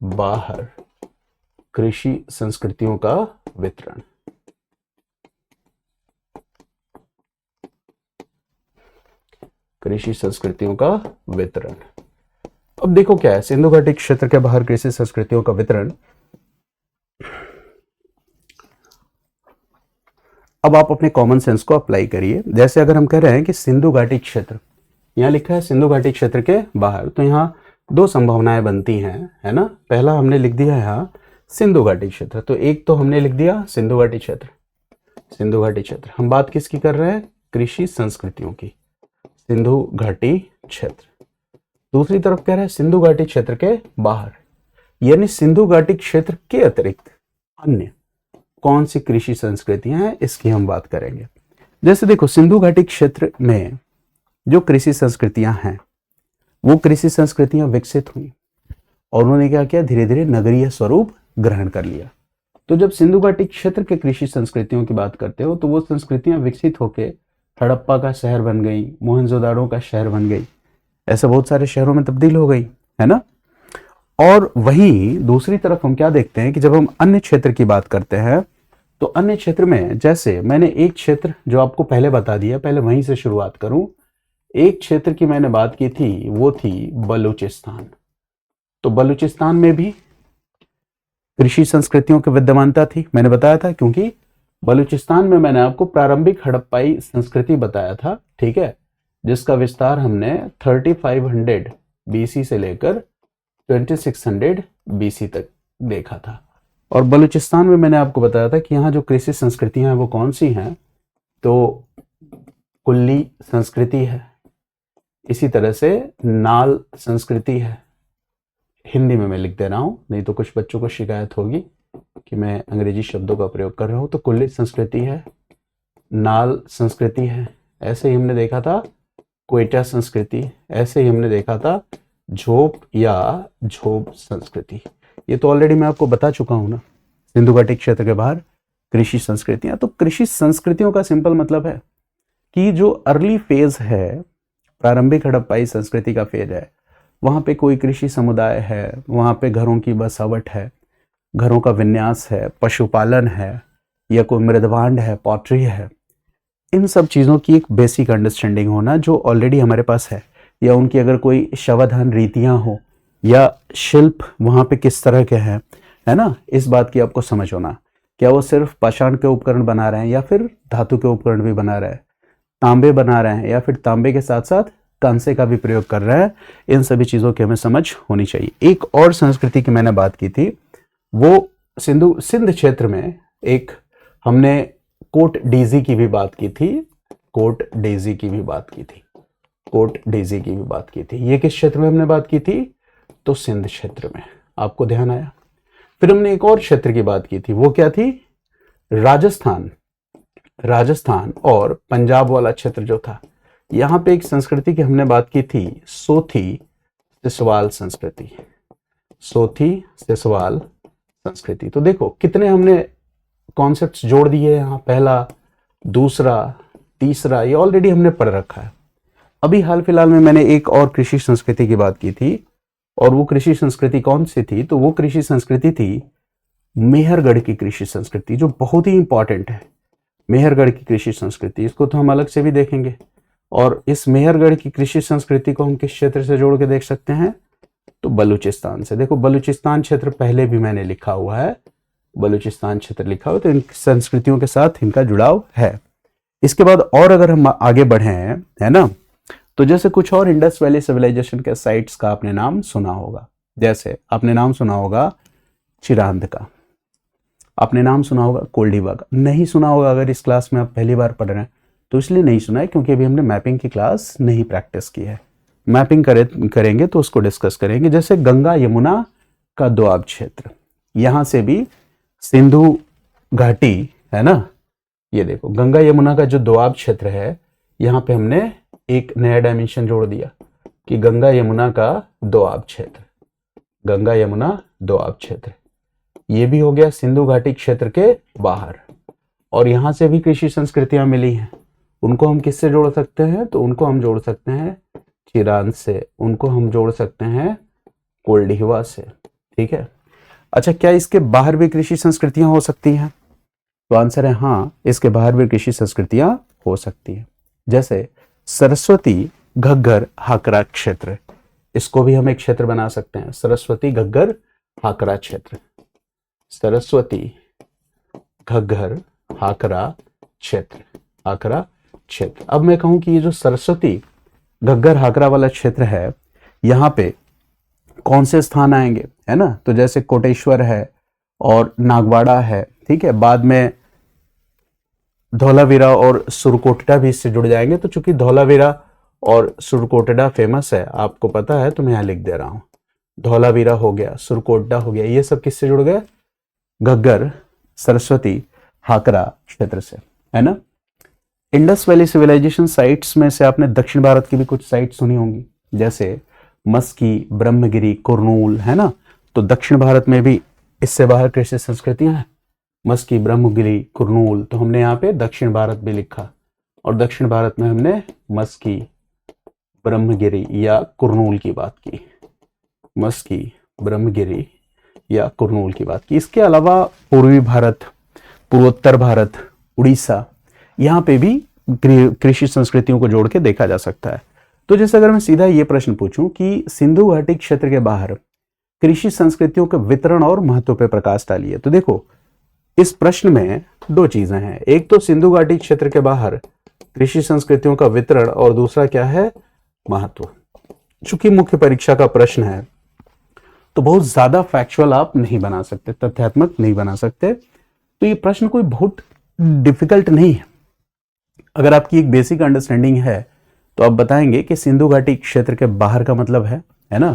बाहर कृषि संस्कृतियों का वितरण। कृषि संस्कृतियों का वितरण। अब देखो क्या है सिंधु घाटी क्षेत्र के बाहर कृषि संस्कृतियों का वितरण। अब आप अपने कॉमन सेंस को अप्लाई करिए। जैसे अगर हम कह रहे हैं कि सिंधु घाटी क्षेत्र, यहां लिखा है सिंधु घाटी क्षेत्र के बाहर, तो यहां दो संभावनाएं बनती हैं, है ना। पहला हमने लिख दिया यहां सिंधु घाटी क्षेत्र, तो एक तो हमने लिख दिया सिंधु घाटी क्षेत्र। सिंधु घाटी क्षेत्र, हम बात किसकी कर रहे हैं? कृषि संस्कृतियों की। सिंधु घाटी क्षेत्र। दूसरी तरफ कह रहे हैं सिंधु घाटी क्षेत्र के बाहर, यानी सिंधु घाटी क्षेत्र के अतिरिक्त अन्य कौन सी कृषि संस्कृतियां हैं, इसकी हम बात करेंगे। जैसे देखो सिंधु घाटी क्षेत्र में जो कृषि संस्कृतियां हैं, वो कृषि संस्कृतियां विकसित हुई और उन्होंने क्या किया, धीरे धीरे नगरीय स्वरूप ग्रहण कर लिया। तो जब सिंधु घाटी क्षेत्र के कृषि संस्कृतियों की बात करते हो, तो वो संस्कृतियां विकसित होकर हड़प्पा का शहर बन गई, मोहनजोदाड़ो का शहर बन गई, ऐसे बहुत सारे शहरों में तब्दील हो गई, है ना। और वहीं दूसरी तरफ हम क्या देखते हैं कि जब हम अन्य क्षेत्र की बात करते हैं, तो अन्य क्षेत्र में जैसे मैंने एक क्षेत्र जो आपको पहले बता दिया, पहले वहीं से शुरुआत करूं। एक क्षेत्र की मैंने बात की थी, वो थी बलूचिस्तान। तो बलूचिस्तान में भी कृषि संस्कृतियों की विद्यमानता थी, मैंने बताया था, क्योंकि बलूचिस्तान में मैंने आपको प्रारंभिक हड़प्पाई संस्कृति बताया था, ठीक है, जिसका विस्तार हमने 3500 बीसी से लेकर 2600 बीसी तक देखा था। और बलूचिस्तान में मैंने आपको बताया था कि यहाँ जो कृषि संस्कृतियां हैं वो कौन सी हैं, तो कुल्ली संस्कृति है, इसी तरह से नाल संस्कृति है। हिंदी में मैं लिख दे रहा हूं, नहीं तो कुछ बच्चों को शिकायत होगी कि मैं अंग्रेजी शब्दों का प्रयोग कर रहा हूं। तो कुल्ली संस्कृति है, नाल संस्कृति है, ऐसे ही हमने देखा था क्वेटा संस्कृति, ऐसे ही हमने देखा था झोप या झोप संस्कृति। ये तो ऑलरेडी मैं आपको बता चुका हूं ना, सिंधु घाटी क्षेत्र के बाहर कृषि संस्कृतियां। तो कृषि संस्कृतियों का सिंपल मतलब है कि जो अर्ली फेज है, प्रारंभिक हड़प्पाई संस्कृति का फेज है, वहां पे कोई कृषि समुदाय है, वहां पे घरों की बसावट है, घरों का विन्यास है, पशुपालन है, या कोई मृदभांड है, पॉटरी है, इन सब चीज़ों की एक बेसिक अंडरस्टैंडिंग होना जो ऑलरेडी हमारे पास है, या उनकी अगर कोई शवधान रीतियां हो, या शिल्प वहाँ पे किस तरह के हैं, है ना, इस बात की आपको समझ होना। क्या वो सिर्फ पाषाण के उपकरण बना रहे हैं या फिर धातु के उपकरण भी बना रहे हैं, तांबे बना रहे हैं या फिर तांबे के साथ साथ कांसे का भी प्रयोग कर रहे हैं, इन सभी चीज़ों की हमें समझ होनी चाहिए। एक और संस्कृति की मैंने बात की थी, वो सिंध क्षेत्र में एक हमने कोट डेजी की भी बात की थी, कोट डेजी की भी बात की थी, कोट डेजी की भी बात की थी। ये किस क्षेत्र में हमने बात की थी? तो सिंध क्षेत्र में, आपको ध्यान आया। फिर हमने एक और क्षेत्र की बात की थी, वो क्या थी? राजस्थान। राजस्थान और पंजाब वाला क्षेत्र जो था, यहां पे एक संस्कृति की हमने बात की थी, सोथी सिसवाल संस्कृति। सोथी सिसवाल संस्कृति। तो देखो कितने हमने कॉन्सेप्ट्स जोड़ दिए यहां, पहला, दूसरा, तीसरा, ये ऑलरेडी हमने पढ़ रखा है। अभी हाल फिलहाल में मैंने एक और कृषि संस्कृति की बात की थी, और वो कृषि संस्कृति कौन सी थी? तो वो कृषि संस्कृति थी मेहरगढ़ की कृषि संस्कृति, जो बहुत ही इंपॉर्टेंट है। मेहरगढ़ की कृषि संस्कृति, इसको तो हम अलग से भी देखेंगे, और इस मेहरगढ़ की कृषि संस्कृति को हम किस क्षेत्र से जोड़ के देख सकते हैं? तो बलूचिस्तान से। देखो बलूचिस्तान क्षेत्र पहले भी मैंने लिखा हुआ है, बलूचिस्तान क्षेत्र लिखा हुआ, तो इन संस्कृतियों के साथ इनका जुड़ाव है। इसके बाद और अगर हम आगे बढ़े हैं, है ना, तो जैसे कुछ और इंडस वैली सिविलाइजेशन के साइट्स का आपने नाम सुना होगा। जैसे आपने नाम सुना होगा चिरांद का, आपने नाम सुना होगा कोल्डिवा का। नहीं सुना होगा अगर इस क्लास में आप पहली बार पढ़ रहे हैं तो इसलिए नहीं सुना है क्योंकि अभी हमने मैपिंग की क्लास नहीं प्रैक्टिस की है। मैपिंग करेंगे तो उसको डिस्कस करेंगे। जैसे गंगा यमुना का दोआब क्षेत्र, यहां से भी सिंधु घाटी, है ना, ये देखो गंगा यमुना का जो दोआब क्षेत्र है, यहाँ पे हमने एक नया डायमेंशन जोड़ दिया कि गंगा यमुना का दोआब क्षेत्र, गंगा यमुना दोआब क्षेत्र। ये भी हो गया सिंधु घाटी क्षेत्र के बाहर। और यहां से भी कृषि संस्कृतियां मिली हैं, उनको हम किससे जोड़ सकते हैं? तो उनको हम जोड़ सकते हैं चिरांद से, उनको हम जोड़ सकते हैं कोल्डिवा से। ठीक है। अच्छा, क्या इसके बाहर भी कृषि संस्कृतियां हो सकती हैं? तो आंसर है हाँ, इसके बाहर भी कृषि संस्कृतियां हो सकती हैं। जैसे सरस्वती घग्गर हाकरा क्षेत्र, इसको भी हम एक क्षेत्र बना सकते हैं, सरस्वती घग्गर हाकरा क्षेत्र, सरस्वती घग्गर हाकरा क्षेत्र, हाकरा क्षेत्र। अब मैं कहूं कि ये जो सरस्वती घग्गर हाकरा वाला क्षेत्र है, यहाँ पे कौन से स्थान आएंगे, है ना, तो जैसे कोटेश्वर है और नागवाड़ा है, ठीक है, बाद में धौलावीरा और सुरकोटड़ा भी इससे जुड़ जाएंगे। तो चूंकि धौलावीरा और सुरकोटड़ा फेमस है, आपको पता है, तो मैं यहाँ लिख दे रहा हूं, धौलावीरा हो गया, सुरकोटड़ा हो गया, ये सब किससे जुड़ गए? घग्गर सरस्वती हाकरा क्षेत्र से, है ना। इंडस वैली सिविलाइजेशन साइट्स में से आपने दक्षिण भारत की भी कुछ साइट सुनी होंगी, जैसे मस्की, ब्रह्मगिरी, कुरनूल, है ना। तो दक्षिण भारत में भी इससे बाहर कृषि संस्कृतियां हैं, मस्की, ब्रह्मगिरी, कुरनूल। तो हमने यहाँ पे दक्षिण भारत भी लिखा, और दक्षिण भारत में हमने मस्की, ब्रह्मगिरी या कुरनूल की बात की, मस्की, ब्रह्मगिरी या कुरनूल की बात की। इसके अलावा पूर्वी भारत, पूर्वोत्तर भारत, उड़ीसा, यहाँ पे भी कृषि संस्कृतियों को जोड़ के देखा जा सकता है। तो जैसे अगर मैं सीधा ये प्रश्न पूछूं कि सिंधु घाटी क्षेत्र के बाहर कृषि संस्कृतियों के वितरण और महत्व पे प्रकाश डालिए, तो देखो इस प्रश्न में दो चीजें हैं, एक तो सिंधु घाटी क्षेत्र के बाहर कृषि संस्कृतियों का वितरण, और दूसरा क्या है? महत्व। चूंकि मुख्य परीक्षा का प्रश्न है तो बहुत ज्यादा फैक्चुअल आप नहीं बना सकते, तथ्यात्मक नहीं बना सकते, तो ये प्रश्न कोई बहुत डिफिकल्ट नहीं है। अगर आपकी एक बेसिक अंडरस्टैंडिंग है तो आप बताएंगे कि सिंधु घाटी क्षेत्र के बाहर का मतलब है ना,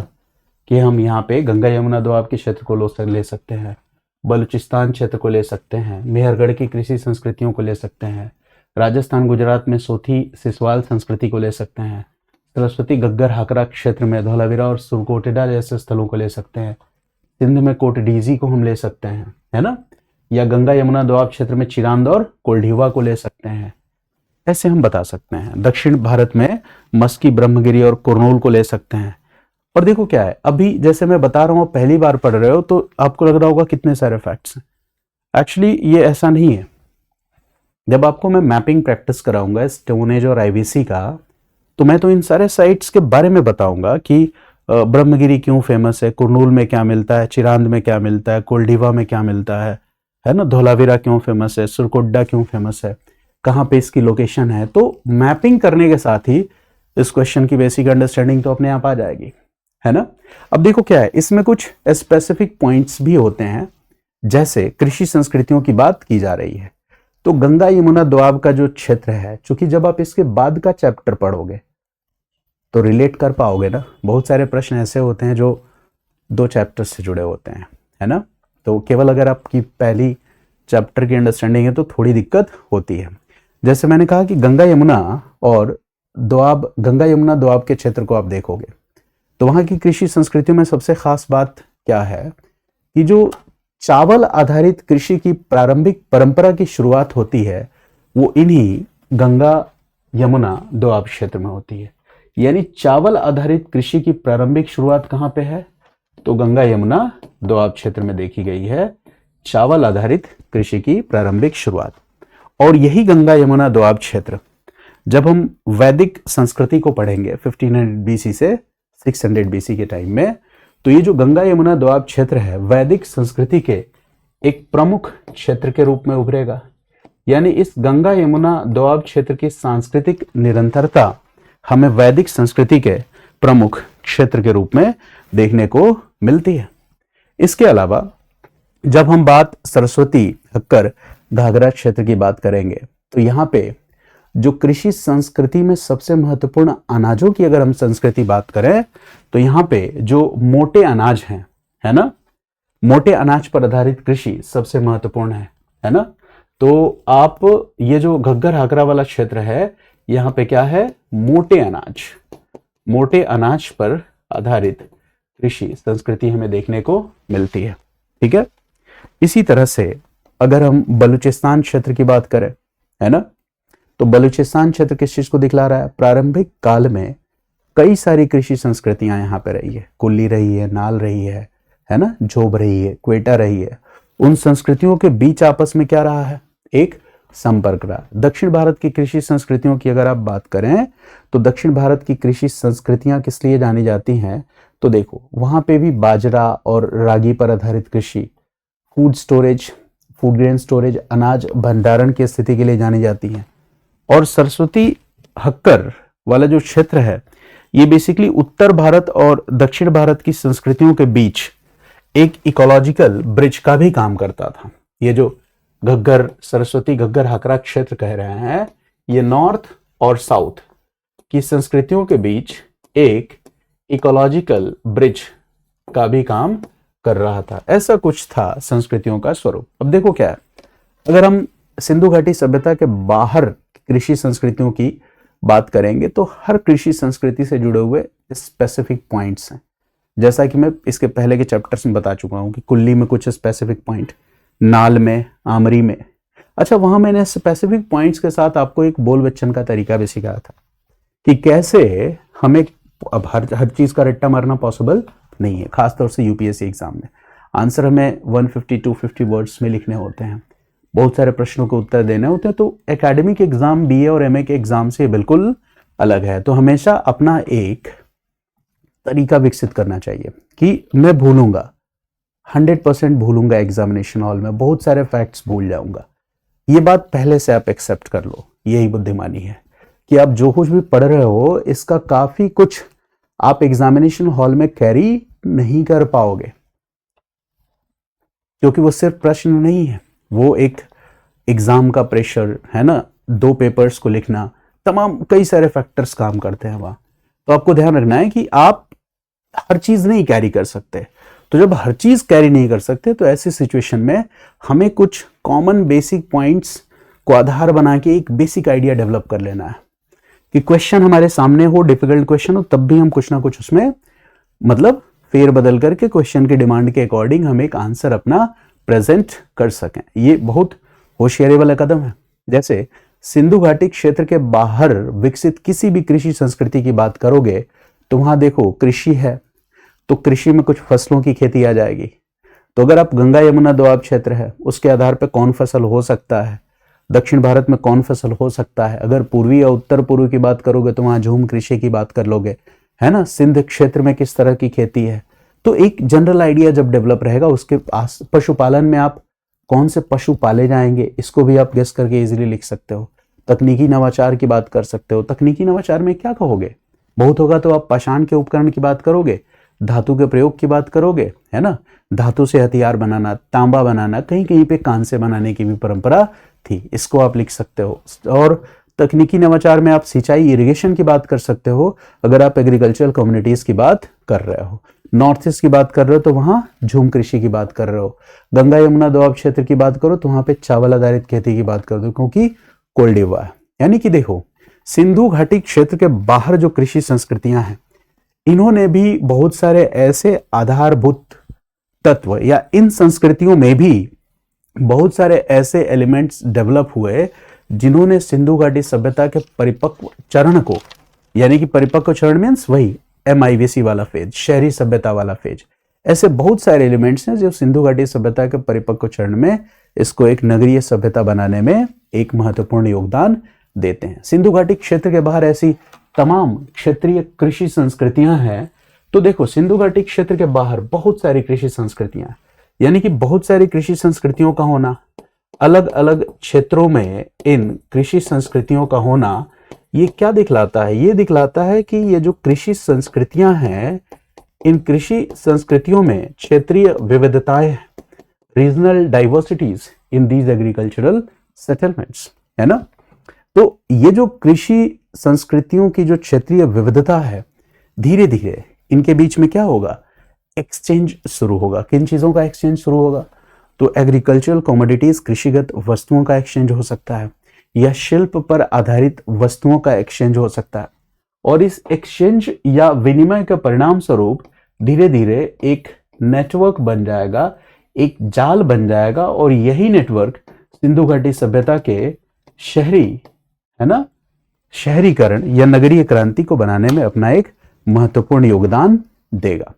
कि हम यहाँ पे गंगा यमुना दोआब के क्षेत्र को ले सकते हैं, बलूचिस्तान क्षेत्र को ले सकते हैं, मेहरगढ़ की कृषि संस्कृतियों को ले सकते हैं, राजस्थान गुजरात में सोथी सिसवाल संस्कृति को ले सकते हैं, सरस्वती घग्गर हाकरा क्षेत्र में धौलावीरा और सुरकोटड़ा जैसे स्थलों को ले सकते हैं, सिंध में कोटडीजी को हम ले सकते हैं, है ना, या गंगा यमुना दोआब क्षेत्र में चिरांद और कोल्डिवा को ले सकते हैं, ऐसे हम बता सकते हैं। दक्षिण भारत में मस्की, ब्रह्मगिरी और कुरनूल को ले सकते हैं। और देखो क्या है, अभी जैसे मैं बता रहा हूं, पहली बार पढ़ रहे हो तो आपको लग रहा होगा कितने सारे फैक्ट्स हैं। एक्चुअली ये ऐसा नहीं है। जब आपको मैं मैपिंग प्रैक्टिस कराऊंगा स्टोन एज और आईवीसी का, तो मैं तो इन सारे साइट्स के बारे में बताऊंगा कि ब्रह्मगिरी क्यों फेमस है, कुरनूल में क्या मिलता है, चिरांद में क्या मिलता है, कोल्डिवा में क्या मिलता है ना, धौलावीरा क्यों फेमस है, सुरकोटड़ा क्यों फेमस है, कहाँ पे इसकी लोकेशन है। तो मैपिंग करने के साथ ही इस क्वेश्चन की बेसिक अंडरस्टैंडिंग तो अपने आप आ जाएगी, है ना। अब देखो क्या है, इसमें कुछ स्पेसिफिक पॉइंट्स भी होते हैं, जैसे कृषि संस्कृतियों की बात की जा रही है तो गंगा यमुना दोआब का जो क्षेत्र है, चूंकि जब आप इसके बाद का चैप्टर पढ़ोगे तो रिलेट कर पाओगे ना। बहुत सारे प्रश्न ऐसे होते हैं जो 2 चैप्टर से जुड़े होते हैं, है ना। तो केवल अगर आपकी पहली चैप्टर की अंडरस्टैंडिंग है तो थोड़ी दिक्कत होती है। जैसे मैंने कहा कि गंगा यमुना और दोआब, गंगा यमुना दोआब के क्षेत्र को आप देखोगे तो वहां की कृषि संस्कृतियों में सबसे खास बात क्या है कि जो चावल आधारित कृषि की प्रारंभिक परंपरा की शुरुआत होती है वो इन्हीं गंगा यमुना दोआब क्षेत्र में होती है। यानी चावल आधारित कृषि की प्रारंभिक शुरुआत कहां पे है? तो गंगा यमुना दोआब क्षेत्र में देखी गई है चावल आधारित कृषि की प्रारंभिक शुरुआत। और यही गंगा यमुना दोआब क्षेत्र जब हम वैदिक संस्कृति को पढ़ेंगे 1500 बीसी से 600 बीसी के टाइम में, तो ये जो गंगा यमुना दोआब क्षेत्र है वैदिक संस्कृति के एक प्रमुख क्षेत्र के रूप में उभरेगा। यानी इस गंगा यमुना दोआब क्षेत्र की सांस्कृतिक निरंतरता हमें वैदिक संस्कृति के प्रमुख क्षेत्र के रूप में देखने को मिलती है। इसके अलावा जब हम बात सरस्वती, हक्कर, घाघरा क्षेत्र की बात करेंगे, तो यहाँ पे जो कृषि संस्कृति में सबसे महत्वपूर्ण अनाजों की अगर हम संस्कृति बात करें, तो यहाँ पे जो मोटे अनाज हैं, है ना, मोटे अनाज पर आधारित कृषि सबसे महत्वपूर्ण है ना। तो आप ये जो घग्गर हाकरा वाला क्षेत्र है, यहाँ पे क्या है, मोटे अनाज पर आधारित कृषि संस्कृति हमें देखने को मिलती है। ठीक है। इसी तरह से अगर हम बलूचिस्तान क्षेत्र की बात करें, है ना, तो बलूचिस्तान क्षेत्र किस चीज को दिखला रहा है, प्रारंभिक काल में कई सारी कृषि संस्कृतियां यहाँ पे रही है, कुल्ली रही है, नाल रही है ना, झोब रही है, क्वेटा रही है। उन संस्कृतियों के बीच आपस में क्या रहा है, एक संपर्क रहा। दक्षिण भारत की कृषि संस्कृतियों की अगर आप बात करें, तो दक्षिण भारत की कृषि संस्कृतियां किस लिए जानी जाती हैं, तो देखो वहां पे भी बाजरा और रागी पर आधारित कृषि, फूड ग्रेन स्टोरेज, अनाज भंडारण की स्थिति के लिए जानी जाती हैं। और सरस्वती हक्कर वाला जो क्षेत्र है, ये बेसिकली उत्तर भारत और दक्षिण भारत की संस्कृतियों के बीच एक इकोलॉजिकल ब्रिज का भी काम करता था। ये जो घग्गर, सरस्वती घग्गर हाकरा क्षेत्र कह रहे हैं, ये नॉर्थ और साउथ की संस्कृतियों के बीच एक इकोलॉजिकल ब्रिज का भी काम कर रहा था। ऐसा कुछ था संस्कृतियों का स्वरूप। अब देखो क्या है, अगर हम सिंधु घाटी सभ्यता के बाहर कृषि संस्कृतियों की बात करेंगे, तो हर कृषि संस्कृति से जुड़े हुए स्पेसिफिक पॉइंट्स हैं। जैसा कि मैं इसके पहले के चैप्टर्स में बता चुका हूं कि कुल्ली में कुछ स्पेसिफिक पॉइंट, नाल में, आमरी में। अच्छा, वहां मैंने स्पेसिफिक पॉइंट्स के साथ आपको एक बोल बच्चन का तरीका भी सिखाया था कि कैसे हमें, अब हर चीज का रट्टा मारना पॉसिबल नहीं है, खासतौर से यूपीएससी एग्जाम में। आंसर हमें 150-250 वर्ड्स में लिखने होते हैं, बहुत सारे प्रश्नों के उत्तर देने होते हैं। तो एकेडमिक एग्जाम, बीए और एमए के एग्जाम से बिल्कुल अलग है। तो हमेशा अपना एक तरीका विकसित करना चाहिए कि मैं भूलूंगा, 100% भूलूंगा, एग्जामिनेशन हॉल में बहुत सारे फैक्ट्स भूल जाऊंगा। ये बात पहले से आप एक्सेप्ट कर लो। यही बुद्धिमानी है कि आप जो कुछ भी पढ़ रहे हो, इसका काफी कुछ आप एग्जामिनेशन हॉल में कैरी नहीं कर पाओगे, क्योंकि वो सिर्फ प्रश्न नहीं है, वो एक एग्जाम का प्रेशर है ना, 2 पेपर्स को लिखना, तमाम कई सारे फैक्टर्स काम करते हैं वहां। तो आपको ध्यान रखना है कि आप हर चीज नहीं कैरी कर सकते। तो जब हर चीज कैरी नहीं कर सकते, तो ऐसी सिचुएशन में हमें कुछ कॉमन बेसिक पॉइंट्स को आधार बना के एक बेसिक आइडिया डेवलप कर लेना है कि क्वेश्चन हमारे सामने हो, डिफिकल्ट क्वेश्चन हो, तब भी हम कुछ ना कुछ उसमें मतलब फेर बदल करके क्वेश्चन की डिमांड के अकॉर्डिंग हम एक आंसर अपना प्रेजेंट कर सकें। ये बहुत होशियारी वाला कदम है। जैसे सिंधु घाटी क्षेत्र के बाहर विकसित किसी भी कृषि संस्कृति की बात करोगे, तो वहां देखो कृषि है, तो कृषि में कुछ फसलों की खेती आ जाएगी। तो अगर आप गंगा यमुना दोआब क्षेत्र है, उसके आधार पर कौन फसल हो सकता है, दक्षिण भारत में कौन फसल हो सकता है। अगर पूर्वी या उत्तर पूर्व की बात करोगे, तो वहां झूम कृषि की बात कर लोगे, है ना। सिंध क्षेत्र में किस तरह की खेती है, तो एक जनरल आइडिया जब डेवलप रहेगा, उसके पशुपालन में आप कौन से पशु पाले जाएंगे, इसको भी आप गेस करके इजीली लिख सकते हो। तकनीकी नवाचार की बात कर सकते हो। तकनीकी नवाचार में क्या कहोगे, बहुत होगा तो आप पाषाण के उपकरण की बात करोगे, धातु के प्रयोग की बात करोगे, है ना। धातु से हथियार बनाना, तांबा बनाना, कहीं कहीं पे कांसे बनाने की भी परंपरा थी, इसको आप लिख सकते हो। और तकनीकी नवाचार में आप सिंचाई, इरिगेशन की बात कर सकते हो, अगर आप एग्रीकल्चरल कम्युनिटीज की बात कर रहे हो। नॉर्थ ईस्ट की बात कर रहे हो, तो वहां झूम कृषि की बात कर रहे हो। गंगा यमुना दोआब क्षेत्र की बात करो, तो वहां पे चावल आधारित खेती की बात कर दो, क्योंकि कोल्डिवा है। यानी कि देखो, सिंधु घाटी क्षेत्र के बाहर जो कृषि संस्कृतियां हैं, इन्होंने भी बहुत सारे ऐसे आधारभूत तत्व, या इन संस्कृतियों में भी बहुत सारे ऐसे एलिमेंट्स डेवलप हुए जिन्होंने सिंधु घाटी सभ्यता के परिपक्व चरण को, यानी कि परिपक्व चरण मीन्स वही MIVC वाला फेज, शहरी सभ्यता वाला फेज, ऐसे बहुत सारे एलिमेंट्स हैं जो सिंधु घाटी सभ्यता के परिपक्व चरण में इसको एक नगरीय सभ्यता बनाने में एक महत्वपूर्ण योगदान देते हैं। सिंधु घाटी क्षेत्र के बाहर ऐसी तमाम क्षेत्रीय कृषि संस्कृतियां हैं। तो देखो, सिंधु घाटी क्षेत्र के बाहर बहुत सारी कृषि संस्कृतियां हैं, यानी कि बहुत सारी कृषि संस्कृतियों का होना, अलग अलग क्षेत्रों में इन कृषि संस्कृतियों का होना, ये क्या दिखलाता है? ये दिखलाता है कि ये जो कृषि संस्कृतियां हैं, इन कृषि संस्कृतियों में क्षेत्रीय विविधताएं, regional diversities in these agricultural settlements, है ना। तो ये जो कृषि संस्कृतियों की जो क्षेत्रीय विविधता है, धीरे धीरे इनके बीच में क्या होगा? एक्सचेंज शुरू होगा। किन चीजों का एक्सचेंज शुरू होगा? तो एग्रीकल्चरल कमोडिटीज, कृषिगत वस्तुओं का एक्सचेंज हो सकता है, या शिल्प पर आधारित वस्तुओं का एक्सचेंज हो सकता है। और इस एक्सचेंज या विनिमय के परिणाम स्वरूप धीरे धीरे एक नेटवर्क बन जाएगा, एक जाल बन जाएगा, और यही नेटवर्क सिंधु घाटी सभ्यता के शहरी, है ना, शहरीकरण या नगरीय क्रांति को बनाने में अपना एक महत्वपूर्ण योगदान देगा।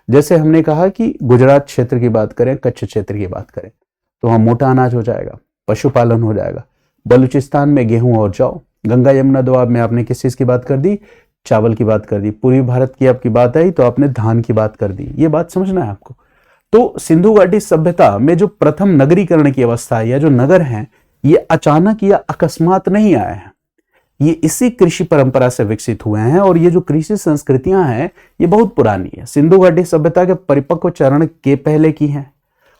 जैसे हमने कहा कि गुजरात क्षेत्र की बात करें, कच्छ क्षेत्र की बात करें, तो वहां मोटा अनाज हो जाएगा, पशुपालन हो जाएगा। बलूचिस्तान में गेहूं और जौ। गंगा यमुना दोआब में आपने किस चीज की बात कर दी? चावल की बात कर दी। पूर्वी भारत की आपकी बात आई तो आपने धान की बात कर दी। ये बात समझना है आपको। तो सिंधु घाटी सभ्यता में जो प्रथम नगरीकरण की अवस्था है, या जो नगर हैं, ये अचानक या अकस्मात नहीं आए हैं, ये इसी कृषि परंपरा से विकसित हुए हैं। और ये जो कृषि संस्कृतियां हैं, ये बहुत पुरानी है। सिंधु घाटी सभ्यता के परिपक्व चरण के पहले की हैं,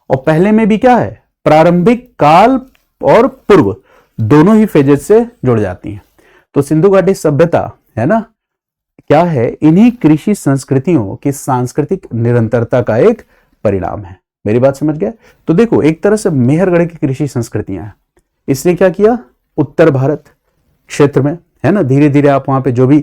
और पहले में भी क्या है? प्रारंभिक काल और पूर्व दोनों ही फेजेज से जुड़ जाती हैं। तो सिंधु घाटी सभ्यता, है ना, क्या है? इन्हीं कृषि संस्कृतियों की सांस्कृतिक निरंतरता का एक परिणाम है। मेरी बात समझ गए? तो देखो, एक तरह से मेहरगढ़ की कृषि संस्कृतियां हैं। इसने क्या किया? उत्तर भारत क्षेत्र में, है ना, धीरे धीरे आप वहां पे जो भी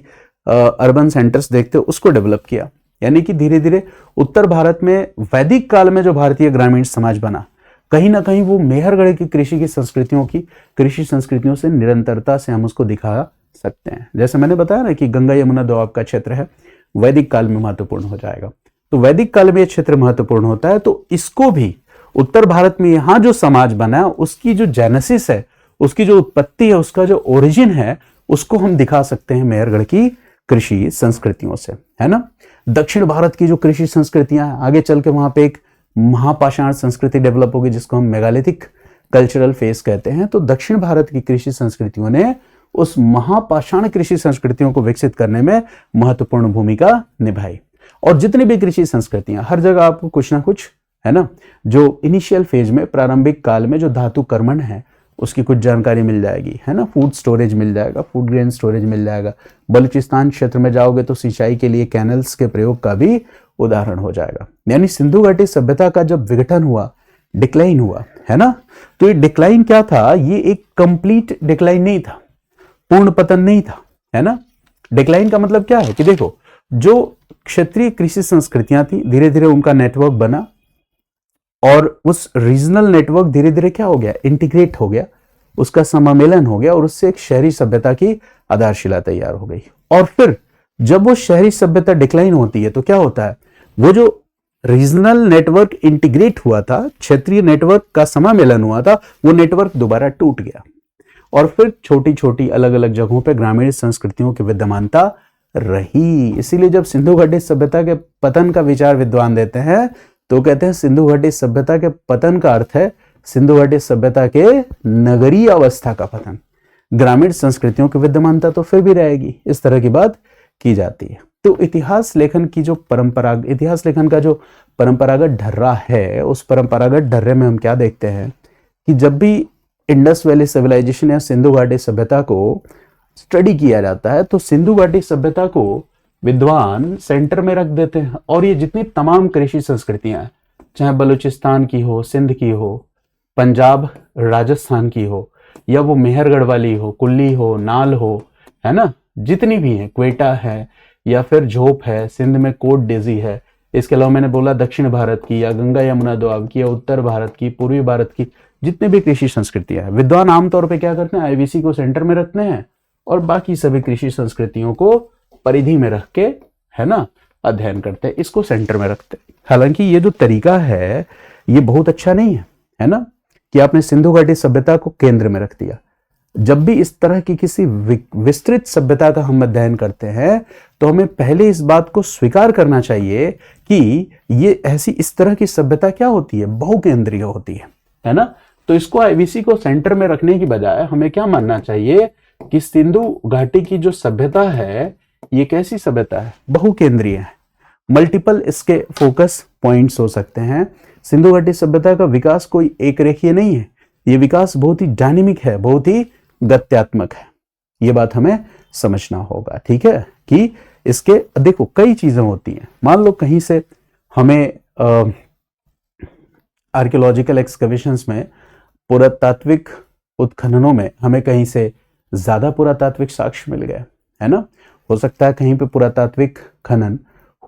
अर्बन सेंटर्स देखते हो उसको डेवलप किया। यानी कि धीरे धीरे उत्तर भारत में वैदिक काल में जो भारतीय ग्रामीण समाज बना, कहीं ना कहीं वो मेहरगढ़ की कृषि की संस्कृतियों की कृषि संस्कृतियों से निरंतरता से हम उसको दिखा सकते हैं। जैसे मैंने बताया ना कि गंगा यमुना दोआब का क्षेत्र है, वैदिक काल में महत्वपूर्ण हो जाएगा। तो वैदिक काल में यह क्षेत्र महत्वपूर्ण होता है। तो इसको भी उत्तर भारत में यहां जो समाज बना, उसकी जो जेनेसिस है, उसकी जो उत्पत्ति है, उसका जो ओरिजिन है, उसको हम दिखा सकते हैं मेहरगढ़ की कृषि संस्कृतियों से, है ना। दक्षिण भारत की जो कृषि संस्कृतियां हैं, आगे चल के वहां पे एक महापाषाण संस्कृति डेवलप होगी जिसको हम मेगालिथिक कल्चरल फेज कहते हैं। तो दक्षिण भारत की कृषि संस्कृतियों ने उस महापाषाण कृषि संस्कृतियों को विकसित करने में महत्वपूर्ण भूमिका निभाई। और जितनी भी कृषि संस्कृतियां, हर जगह आपको कुछ ना कुछ, है ना, जो इनिशियल फेज में, प्रारंभिक काल में जो धातु कर्मण है उसकी कुछ जानकारी मिल जाएगी, है ना। फूड स्टोरेज मिल जाएगा, फूड ग्रेन स्टोरेज मिल जाएगा। बलूचिस्तान क्षेत्र में जाओगे तो सिंचाई के लिए कैनल्स के प्रयोग का भी उदाहरण हो जाएगा। यानी सिंधु घाटी सभ्यता का जब विघटन हुआ, डिक्लाइन हुआ, है ना, तो ये डिक्लाइन क्या था? ये एक कंप्लीट डिक्लाइन नहीं था, पूर्ण पतन नहीं था, है ना। डिक्लाइन का मतलब क्या है कि देखो, जो क्षेत्रीय कृषि संस्कृतियां थी, धीरे धीरे उनका नेटवर्क बना, और उस रीजनल नेटवर्क धीरे धीरे क्या हो गया? इंटीग्रेट हो गया, उसका समामेलन हो गया, और उससे एक शहरी सभ्यता की आधारशिला तैयार हो गई। और फिर जब वो शहरी सभ्यता डिक्लाइन होती है तो क्या होता है? वो जो रीजनल नेटवर्क इंटीग्रेट हुआ था, क्षेत्रीय नेटवर्क का समामेलन हुआ था, वो नेटवर्क दोबारा टूट गया, और फिर छोटी छोटी अलग अलग जगहों पर ग्रामीण संस्कृतियों की विद्यमानता रही। इसीलिए जब सिंधु घाटी सभ्यता के पतन का विचार विद्वान देते हैं तो कहते हैं सिंधु घाटी सभ्यता के पतन का अर्थ है सिंधु घाटी सभ्यता के नगरीय अवस्था का पतन। ग्रामीण संस्कृतियों की विद्यमानता तो फिर भी रहेगी। इस तरह की बात की जाती है। तो इतिहास लेखन की जो इतिहास लेखन का जो परंपरागत ढर्रा है, उस परंपरागत ढर्रे में हम क्या देखते हैं कि जब भी इंडस वैली सिविलाइजेशन या सिंधु घाटी सभ्यता को स्टडी किया जाता है तो सिंधु घाटी सभ्यता को विद्वान सेंटर में रख देते हैं। और ये जितनी तमाम कृषि संस्कृतियां हैं, चाहे बलूचिस्तान की हो, सिंध की हो, पंजाब राजस्थान की हो, या वो मेहरगढ़ वाली हो, कुल्ली हो, नाल हो, है ना, जितनी भी है, क्वेटा है, या फिर झोप है, सिंध में कोट डेजी है, इसके अलावा मैंने बोला दक्षिण भारत की या गंगा यमुना दोआब की या उत्तर भारत की, पूर्वी भारत की जितने भी कृषि संस्कृतियां हैं, विद्वान आमतौर पे क्या करते हैं? आईवीसी को सेंटर में रखते हैं और बाकी सभी कृषि संस्कृतियों को परिधि में रख के, है ना, अध्ययन करते हैं, इसको सेंटर में रखते हैं। हालांकि ये जो तरीका है ये बहुत अच्छा नहीं है, है ना, कि आपने सिंधु घाटी सभ्यता को केंद्र में रख दिया। जब भी इस तरह की किसी विस्तृत सभ्यता का हम अध्ययन करते हैं तो हमें पहले इस बात को स्वीकार करना चाहिए कि ये ऐसी इस तरह की सभ्यता क्या होती है, बहुकेंद्रीय होती है ना। तो इसको आईबीसी को सेंटर में रखने की बजाय हमें क्या मानना चाहिए कि सिंधु घाटी की जो सभ्यता है ये कैसी सभ्यता है, बहुकेंद्रीय है। मल्टीपल इसके फोकस पॉइंट्स हो सकते हैं। सिंधु घाटी सभ्यता का विकास कोई एक रेखीय नहीं है, ये विकास बहुत ही डायनेमिक है, बहुत ही गत्यात्मक है। ये बात हमें समझना होगा, ठीक है, कि इसके देखो कई चीजें होती हैं। मान लो कहीं से हमें आर्कियोलॉजिकल एक्सकवेशंस में, पुरातात्विक उत्खननों में हमें कहीं से ज्यादा पुरातात्विक साक्ष्य मिल गए, है ना। हो सकता है कहीं पे पुरातात्विक खनन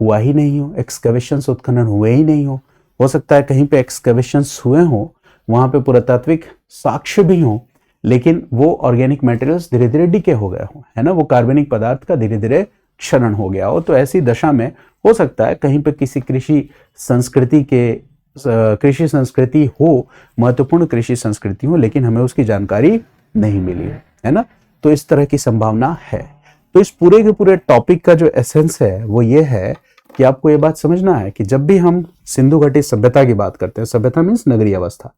हुआ ही नहीं हो, एक्सकवेशंस उत्खनन हुए ही नहीं हो सकता है कहीं पे एक्सकवेशंस हुए हो, वहां पे पुरातात्विक साक्ष्य भी हो, लेकिन वो ऑर्गेनिक मटेरियल्स धीरे धीरे डिके हो गए हो, है ना, वो कार्बनिक पदार्थ का धीरे धीरे क्षरण हो गया हो। तो ऐसी दशा में हो सकता है कहीं पे किसी कृषि संस्कृति हो, महत्वपूर्ण कृषि संस्कृति हो, लेकिन हमें उसकी जानकारी नहीं मिली है ना। तो इस तरह की संभावना है। तो इस पूरे के पूरे टॉपिक का जो एसेंस है वो ये है कि आपको ये बात समझना है कि जब भी हम सिंधु घाटी सभ्यता की बात करते हैं, सभ्यता मीन्स नगरीय अवस्था,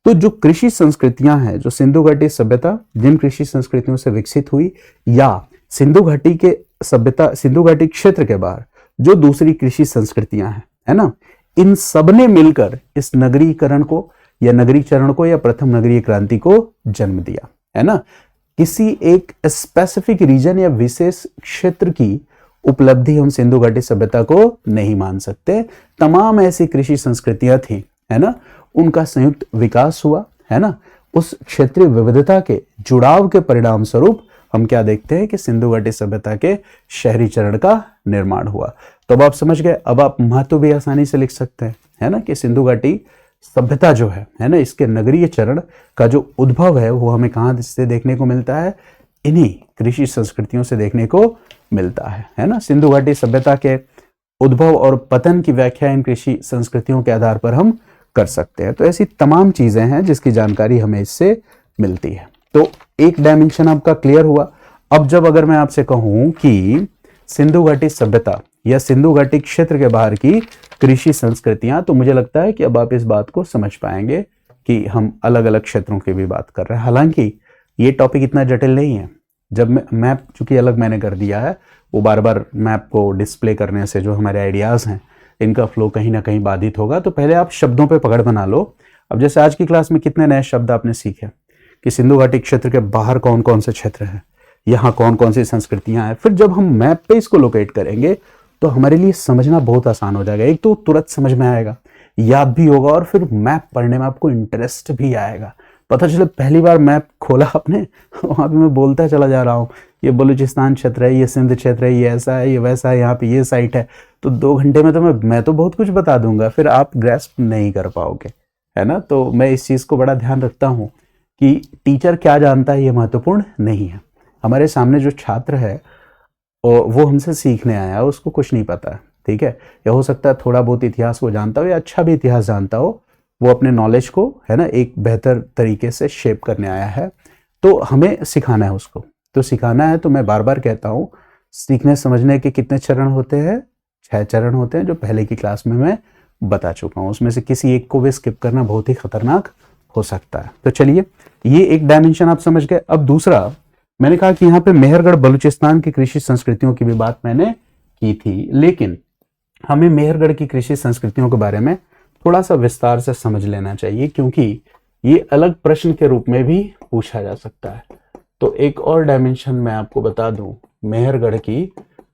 तो जो कृषि संस्कृतियां हैं, जो सिंधु घाटी सभ्यता जिन कृषि संस्कृतियों से विकसित हुई, या सिंधु घाटी के सभ्यता, सिंधु घाटी क्षेत्र के बाहर जो दूसरी कृषि संस्कृतियां हैं, है ना, इन सब ने मिलकर इस नगरीकरण को या नगरीकरण को या प्रथम नगरीय क्रांति को जन्म दिया, है ना। किसी एक स्पेसिफिक रीजन या विशेष क्षेत्र की उपलब्धि हम सिंधु घाटी सभ्यता को नहीं मान सकते। तमाम ऐसी कृषि संस्कृतियां थी, है ना, उनका संयुक्त विकास हुआ, है ना। उस क्षेत्रीय विविधता के जुड़ाव के परिणाम स्वरूप हम क्या देखते हैं कि सिंधु घाटी सभ्यता के शहरीकरण का निर्माण हुआ। तो अब आप समझ गए। अब आप महत्व भी आसानी से लिख सकते हैं, है ना, कि सिंधु घाटी सभ्यता जो है ना, इसके नगरीय चरण का जो उद्भव है वो हमें कहां से देखने को मिलता है, इन्हीं कृषि संस्कृतियों से देखने को मिलता है ना। सिंधु घाटी सभ्यता के उद्भव और पतन की व्याख्या इन कृषि संस्कृतियों के आधार पर हम कर सकते हैं। तो ऐसी तमाम चीजें हैं जिसकी जानकारी हमें इससे मिलती है। तो एक डायमेंशन आपका क्लियर हुआ। अब जब अगर मैं आपसे कहूं कि सिंधु घाटी सभ्यता या सिंधु घाटी क्षेत्र के बाहर की कृषि संस्कृतियां, तो मुझे लगता है कि अब आप इस बात को समझ पाएंगे कि हम अलग अलग क्षेत्रों की भी बात कर रहे हैं। हालांकि ये टॉपिक इतना जटिल नहीं है। जब मैप चूंकि अलग मैंने कर दिया है, वो बार बार मैप को डिस्प्ले करने से जो हमारे आइडियाज हैं इनका फ्लो कहीं ना कहीं बाधित होगा। तो पहले आप शब्दों पे पकड़ बना लो। अब जैसे आज की क्लास में कितने नए शब्द आपने सीखे कि सिंधु घाटी क्षेत्र के बाहर कौन कौन से क्षेत्र हैं, यहाँ कौन कौन सी संस्कृतियां हैं। फिर जब हम मैप पे इसको लोकेट करेंगे तो हमारे लिए समझना बहुत आसान हो जाएगा। एक तो तुरंत समझ में आएगा, याद भी होगा, और फिर मैप पढ़ने में आपको इंटरेस्ट भी आएगा। पता चले पहली बार मैप खोला आपने, वहां पे मैं बोलता चला जा रहा हूँ, ये बलूचिस्तान क्षेत्र है, ये सिंध क्षेत्र है, ये ऐसा है, ये वैसा है, यहाँ पे ये साइट है, तो 2 घंटे में तो मैं तो बहुत कुछ बता दूंगा, फिर आप ग्रैस्प नहीं कर पाओगे, है ना। तो मैं इस चीज को बड़ा ध्यान रखता हूँ कि टीचर क्या जानता है ये महत्वपूर्ण नहीं है। हमारे सामने जो छात्र है वो हमसे सीखने आया है, उसको कुछ नहीं पता है, ठीक है। या हो सकता है थोड़ा बहुत इतिहास को जानता हो या अच्छा भी इतिहास जानता हो, वो अपने नॉलेज को, है ना, एक बेहतर तरीके से शेप करने आया है। तो हमें सिखाना है उसको, तो सिखाना है। तो मैं बार बार कहता हूँ, सीखने समझने के कितने चरण होते हैं, 6 चरण होते हैं, जो पहले की क्लास में मैं बता चुका हूँ। उसमें से किसी एक को भी स्किप करना बहुत ही खतरनाक हो सकता है। तो चलिए, ये एक डायमेंशन आप समझ गए। अब दूसरा, मैंने कहा कि यहाँ पे मेहरगढ़ बलूचिस्तान की कृषि संस्कृतियों की भी बात मैंने की थी, लेकिन हमें मेहरगढ़ की कृषि संस्कृतियों के बारे में थोड़ा सा विस्तार से समझ लेना चाहिए, क्योंकि ये अलग प्रश्न के रूप में भी पूछा जा सकता है। तो एक और डायमेंशन मैं आपको बता दूं, मेहरगढ़ की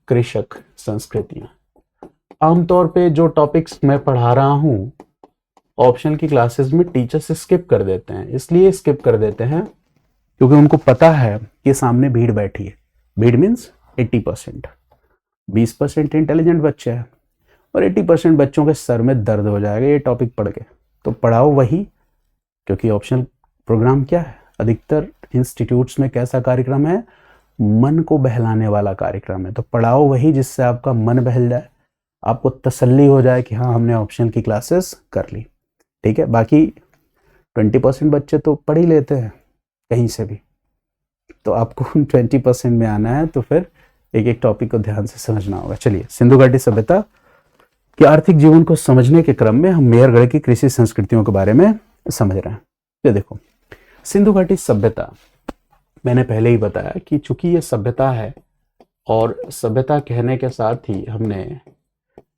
कृषक संस्कृतियां। आमतौर पे जो टॉपिक्स मैं पढ़ा रहा हूं ऑप्शनल की क्लासेस में टीचर्स स्किप कर देते हैं। इसलिए स्किप कर देते हैं क्योंकि उनको पता है कि सामने भीड़ बैठी है। भीड़ मीन्स 80%, 20% इंटेलिजेंट बच्चे हैं और 80% बच्चों के सर में दर्द हो जाएगा ये टॉपिक पढ़ के। तो पढ़ाओ वही, क्योंकि ऑप्शनल प्रोग्राम क्या है, अधिकतर इंस्टीट्यूट्स में कैसा कार्यक्रम है, मन को बहलाने वाला कार्यक्रम है। तो पढ़ाओ वही जिससे आपका मन बहल जाए, आपको तसल्ली हो जाए कि हाँ हमने ऑप्शनल की क्लासेस कर ली, ठीक है। बाकी 20% बच्चे तो पढ़ ही लेते हैं कहीं से भी, तो आपको 20% में आना है, तो फिर एक एक टॉपिक को ध्यान से समझना होगा। चलिए, सिंधु घाटी सभ्यता के आर्थिक जीवन को समझने के क्रम में हम मेहरगढ़ की कृषि संस्कृतियों के बारे में समझ रहे हैं। ये देखो, सिंधु घाटी सभ्यता, मैंने पहले ही बताया कि चूंकि ये सभ्यता है, और सभ्यता कहने के साथ ही हमने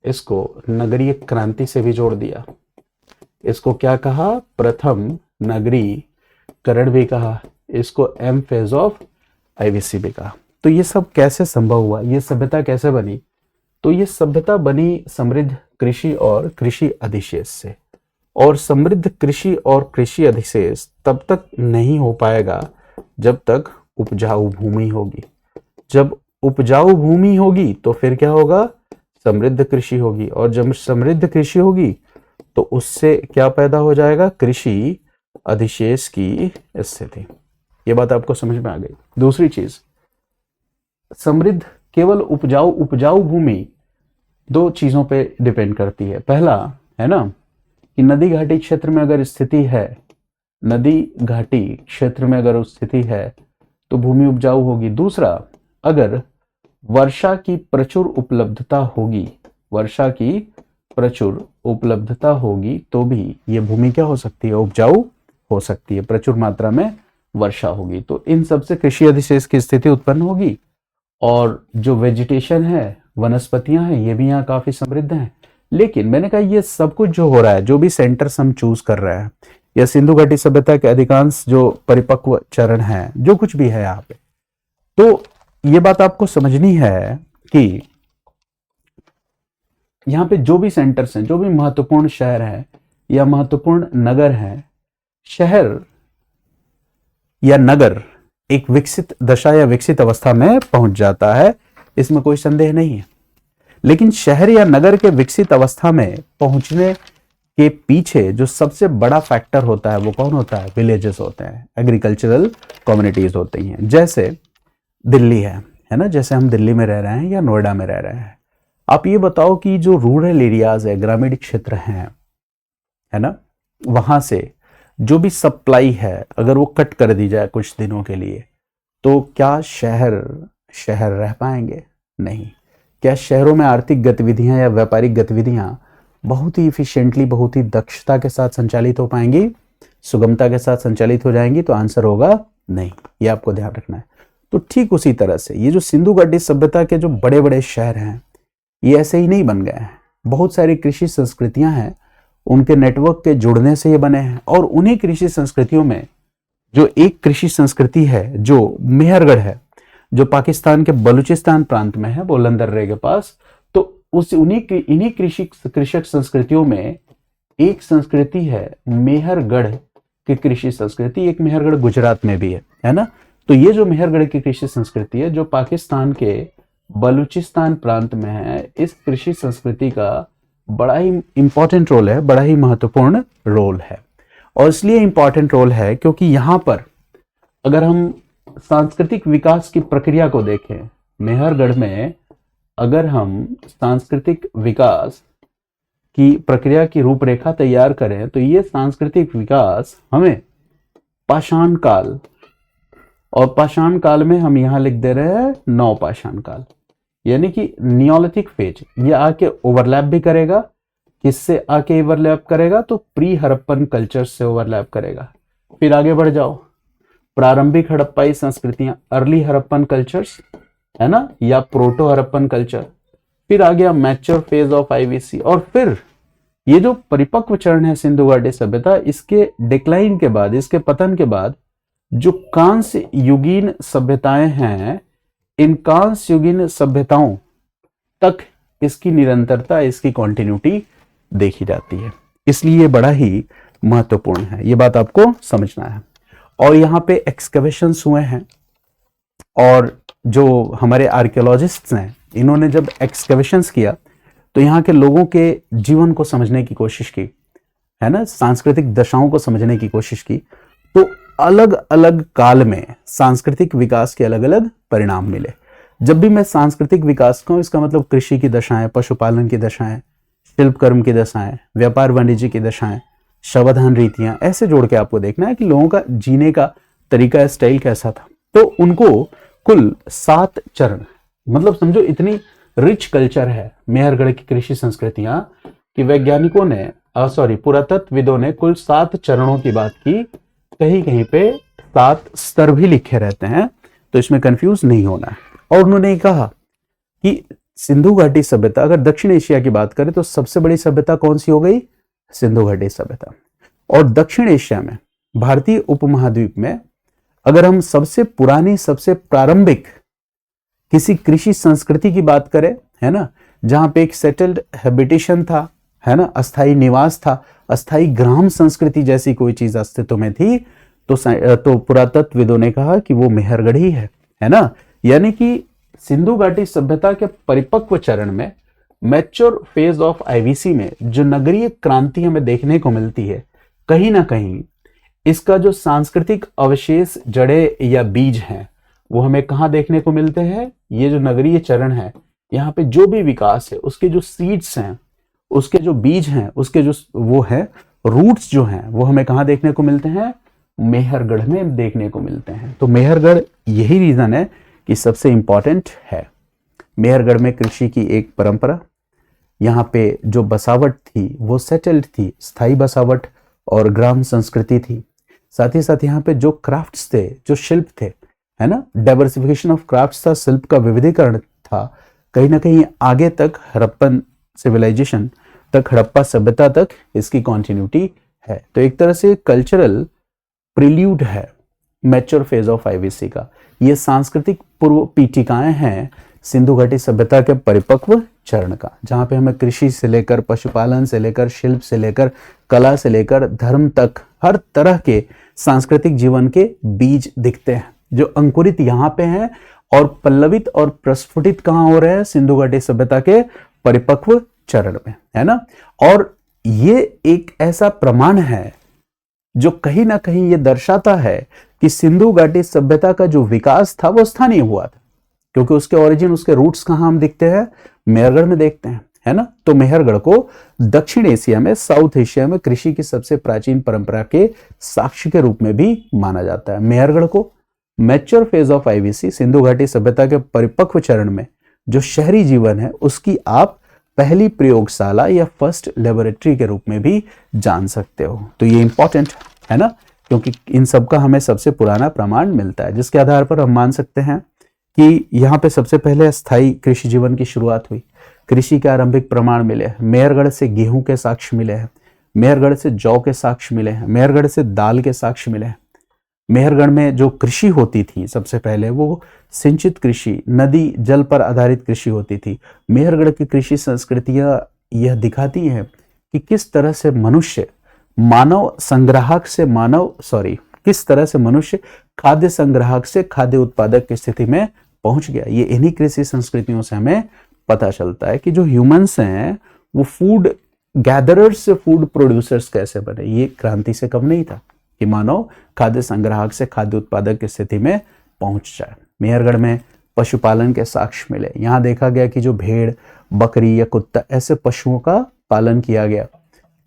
इसको नगरीय क्रांति से भी जोड़ दिया। इसको क्या कहा? प्रथम नगरीकरण भी कहा, इसको एम फेज ऑफ आईवीसी भी कहा। तो ये सब कैसे संभव हुआ? ये सभ्यता कैसे बनी? तो ये सभ्यता बनी समृद्ध कृषि और कृषि अधिशेष से। और समृद्ध कृषि और कृषि अधिशेष तब तक नहीं हो पाएगा जब तक उपजाऊ भूमि होगी। जब उपजाऊ भूमि होगी तो फिर क्या होगा? समृद्ध कृषि होगी, और जब समृद्ध कृषि होगी तो उससे क्या पैदा हो जाएगा? कृषि अधिशेष की स्थिति। ये बात आपको समझ में आ गई। दूसरी चीज, समृद्ध केवल उपजाऊ भूमि दो चीजों पे डिपेंड करती है। पहला है ना कि नदी घाटी क्षेत्र में अगर स्थिति है, नदी घाटी क्षेत्र में अगर स्थिति है तो भूमि उपजाऊ होगी। दूसरा, अगर वर्षा की प्रचुर उपलब्धता होगी, वर्षा की प्रचुर उपलब्धता होगी तो भी ये भूमि क्या हो सकती है? उपजाऊ हो सकती है। प्रचुर मात्रा में वर्षा होगी तो इन सबसे कृषि अधिशेष की स्थिति उत्पन्न होगी। और जो वेजिटेशन है, वनस्पतियां हैं, ये भी यहाँ काफी समृद्ध हैं। लेकिन मैंने कहा ये सब कुछ जो हो रहा है, जो भी सेंटर्स हम चूज कर रहे हैं, या सिंधु घाटी सभ्यता के अधिकांश जो परिपक्व चरण हैं, जो कुछ भी है यहाँ पे, तो ये बात आपको समझनी है कि यहाँ पे जो भी सेंटर्स हैं, जो भी महत्वपूर्ण शहर हैं या महत्वपूर्ण नगर हैं, शहर या नगर एक विकसित दशा या विकसित अवस्था में पहुंच जाता है, इसमें कोई संदेह नहीं है। लेकिन शहर या नगर के विकसित अवस्था में पहुंचने के पीछे जो सबसे बड़ा फैक्टर होता है वो कौन होता है? विलेजेस होते हैं, एग्रीकल्चरल कम्युनिटीज होती हैं। जैसे दिल्ली है ना, जैसे हम दिल्ली में रह रहे हैं या नोएडा में रह रहे हैं। आप ये बताओ कि जो रूरल एरियाज है, ग्रामीण क्षेत्र हैं, है ना, वहां से जो भी सप्लाई है अगर वो कट कर दी जाए कुछ दिनों के लिए, तो क्या शहर रह पाएंगे? नहीं। क्या शहरों में आर्थिक गतिविधियां या व्यापारिक गतिविधियां बहुत ही इफिशिएंटली, बहुत ही दक्षता के साथ संचालित हो पाएंगी, सुगमता के साथ संचालित हो जाएंगी? तो आंसर होगा नहीं। ये आपको ध्यान रखना है। तो ठीक उसी तरह से ये जो सिंधु घाटी सभ्यता के जो बड़े बड़े शहर हैं, ये ऐसे ही नहीं बन गए हैं। बहुत सारी कृषि संस्कृतियां हैं, उनके नेटवर्क के जुड़ने से ये बने हैं। और उन्हीं कृषि संस्कृतियों में जो एक कृषि संस्कृति है जो मेहरगढ़ है, जो पाकिस्तान के बलूचिस्तान प्रांत में है, बोलन दर्रे के पास, तो उस इन्हीं कृषक संस्कृतियों में एक संस्कृति है मेहरगढ़ की कृषि संस्कृति। एक मेहरगढ़ गुजरात में भी है ना। तो ये जो मेहरगढ़ की कृषि संस्कृति है जो पाकिस्तान के बलूचिस्तान प्रांत में है, इस कृषि संस्कृति का बड़ा ही इंपॉर्टेंट रोल है, बड़ा ही महत्वपूर्ण रोल है। और इसलिए इंपॉर्टेंट रोल है क्योंकि यहां पर अगर हम सांस्कृतिक विकास की प्रक्रिया को देखें, मेहरगढ़ में अगर हम सांस्कृतिक विकास की प्रक्रिया की रूपरेखा तैयार करें तो ये सांस्कृतिक विकास हमें पाषाण काल, और पाषाण काल में हम यहां लिख दे रहे हैं नवपाषाण काल, यानी कि नियोलिथिक फेज, ये आके ओवरलैप भी करेगा। किससे आके ओवरलैप करेगा? तो प्री हड़प्पन कल्चर से ओवरलैप करेगा। फिर आगे बढ़ जाओ, प्रारंभिक हड़प्पाई संस्कृतियां, अर्ली हड़प्पन कल्चर्स, है ना, या प्रोटो हड़प्पन कल्चर। फिर आ गया मैच्योर फेज ऑफ आईवीसी। और फिर ये जो परिपक्व चरण है सिंधु घाटी सभ्यता, इसके डिक्लाइन के बाद, इसके पतन के बाद जो कांस्य युगीन सभ्यताएं हैं, इन कांस्य युगीन सभ्यताओं तक इसकी निरंतरता, इसकी कॉन्टिन्यूटी देखी जाती है। इसलिए ये बड़ा ही महत्वपूर्ण है, ये बात आपको समझना है। और यहाँ पे एक्सकवेशंस हुए हैं, और जो हमारे आर्कियोलॉजिस्ट्स हैं, इन्होंने जब एक्सकवेशंस किया तो यहाँ के लोगों के जीवन को समझने की कोशिश की, है ना, सांस्कृतिक दशाओं को समझने की कोशिश की। तो अलग अलग काल में सांस्कृतिक विकास के अलग अलग परिणाम मिले। जब भी मैं सांस्कृतिक विकास कहूं, इसका मतलब कृषि की दशाएं, पशुपालन की दशाएं, शिल्प कर्म की दशाएं, व्यापार वाणिज्य की दशाएं, शवधान रीतियां, ऐसे जोड़ के आपको देखना है कि लोगों का जीने का तरीका, स्टाइल कैसा था। तो उनको कुल 7 चरण, मतलब समझो इतनी रिच कल्चर है मेहरगढ़ की कृषि संस्कृतियां कि वैज्ञानिकों ने पुरातत्वविदों ने कुल 7 चरणों की बात की। कहीं कहीं पे 7 स्तर भी लिखे रहते हैं, तो इसमें कंफ्यूज नहीं होना है। और उन्होंने कहा कि सिंधु घाटी सभ्यता, अगर दक्षिण एशिया की बात करें तो सबसे बड़ी सभ्यता कौन सी हो गई? सिंधु घाटी सभ्यता। और दक्षिण एशिया में, भारतीय उपमहाद्वीप में, अगर हम सबसे पुरानी, सबसे प्रारंभिक किसी कृषि संस्कृति की बात करें, है ना, जहां पे एक सेटल्ड हैबिटेशन था, है ना, अस्थाई निवास था, अस्थाई ग्राम संस्कृति जैसी कोई चीज अस्तित्व में थी, तो पुरातत्वविदों ने कहा कि वो मेहरगढ़ ही है ना। यानी कि सिंधु घाटी सभ्यता के परिपक्व चरण में, मैच्योर फेज ऑफ आईवीसी में जो नगरीय क्रांति हमें देखने को मिलती है, कहीं ना कहीं इसका जो सांस्कृतिक अवशेष, जड़े या बीज हैं, वो हमें कहां देखने को मिलते हैं? ये जो नगरीय चरण है, यहाँ पे जो भी विकास है उसके जो सीड्स हैं, उसके जो बीज हैं, उसके जो वो है रूट्स जो हैं, वो हमें कहां देखने को मिलते हैं? मेहरगढ़ में देखने को मिलते हैं। तो मेहरगढ़, यही रीजन है कि सबसे इंपॉर्टेंट है। मेहरगढ़ में कृषि की एक परंपरा, यहाँ पे जो बसावट थी वो सेटल्ड थी, स्थायी बसावट और ग्राम संस्कृति थी। साथ ही साथ यहाँ पे जो क्राफ्ट्स थे, जो शिल्प थे, है ना, डाइवर्सिफिकेशन ऑफ क्राफ्ट्स था, शिल्प का विविधीकरण था। कहीं ना कहीं आगे तक हड़प्पन सिविलाइजेशन तक, हड़प्पा सभ्यता तक इसकी कॉन्टिन्यूटी है। तो एक तरह से कल्चरल प्रिल्यूड है मैच्योर फेज ऑफ आईवीसी का। ये सांस्कृतिक पूर्व पीठिकाएं हैं सिंधु घाटी सभ्यता के परिपक्व चरण का, जहां पे हमें कृषि से लेकर, पशुपालन से लेकर, शिल्प से लेकर, कला से लेकर, धर्म तक, हर तरह के सांस्कृतिक जीवन के बीज दिखते हैं, जो अंकुरित यहाँ पे हैं और पल्लवित और प्रस्फुटित कहाँ हो रहे हैं? सिंधु घाटी सभ्यता के परिपक्व चरण में, है ना। और ये एक ऐसा प्रमाण है जो कहीं ना कहीं ये दर्शाता है कि सिंधु घाटी सभ्यता का जो विकास था वो स्थानीय हुआ था, क्योंकि उसके ओरिजिन, उसके रूट्स कहां हम दिखते हैं? मेहरगढ़ में देखते हैं, है ना। तो मेहरगढ़ को दक्षिण एशिया में, साउथ एशिया में कृषि की सबसे प्राचीन परंपरा के साक्ष्य के रूप में भी माना जाता है। मेहरगढ़ को mature phase of IVC, Sindhu घाटी सभ्यता के परिपक्व चरण में जो शहरी जीवन है उसकी आप पहली प्रयोगशाला या फर्स्ट लेबोरेटरी के रूप में भी जान सकते हो। तो ये इंपॉर्टेंट है ना, क्योंकि इन सब का हमें सबसे पुराना प्रमाण मिलता है, जिसके आधार पर हम मान सकते हैं कि यहाँ पे सबसे पहले स्थायी कृषि जीवन की शुरुआत हुई। कृषि के आरंभिक प्रमाण मिले हैं। मेहरगढ़ से गेहूं के साक्ष्य मिले हैं, मेहरगढ़ से जौ के साक्ष्य मिले हैं, मेहरगढ़ से दाल के साक्ष्य मिले हैं। मेहरगढ़ में जो कृषि होती थी सबसे पहले, वो सिंचित कृषि, नदी जल पर आधारित कृषि होती थी। मेहरगढ़ की कृषि संस्कृतियां यह दिखाती हैं कि किस तरह से मनुष्य किस तरह से मनुष्य खाद्य संग्राहक से खाद्य उत्पादक की स्थिति में पहुंच गया। ये इन्हीं कृषि संस्कृतियों से हमें पता चलता है कि जो ह्यूमंस हैं वो फूड गैदरर्स से फूड प्रोड्यूसर्स कैसे बने। ये क्रांति से कम नहीं था कि मानव खाद्य संग्राहक से खाद्य उत्पादक की स्थिति में पहुंच जाए। मेहरगढ़ में पशुपालन के साक्ष्य मिले। यहाँ देखा गया कि जो भेड़, बकरी या कुत्ता, ऐसे पशुओं का पालन किया गया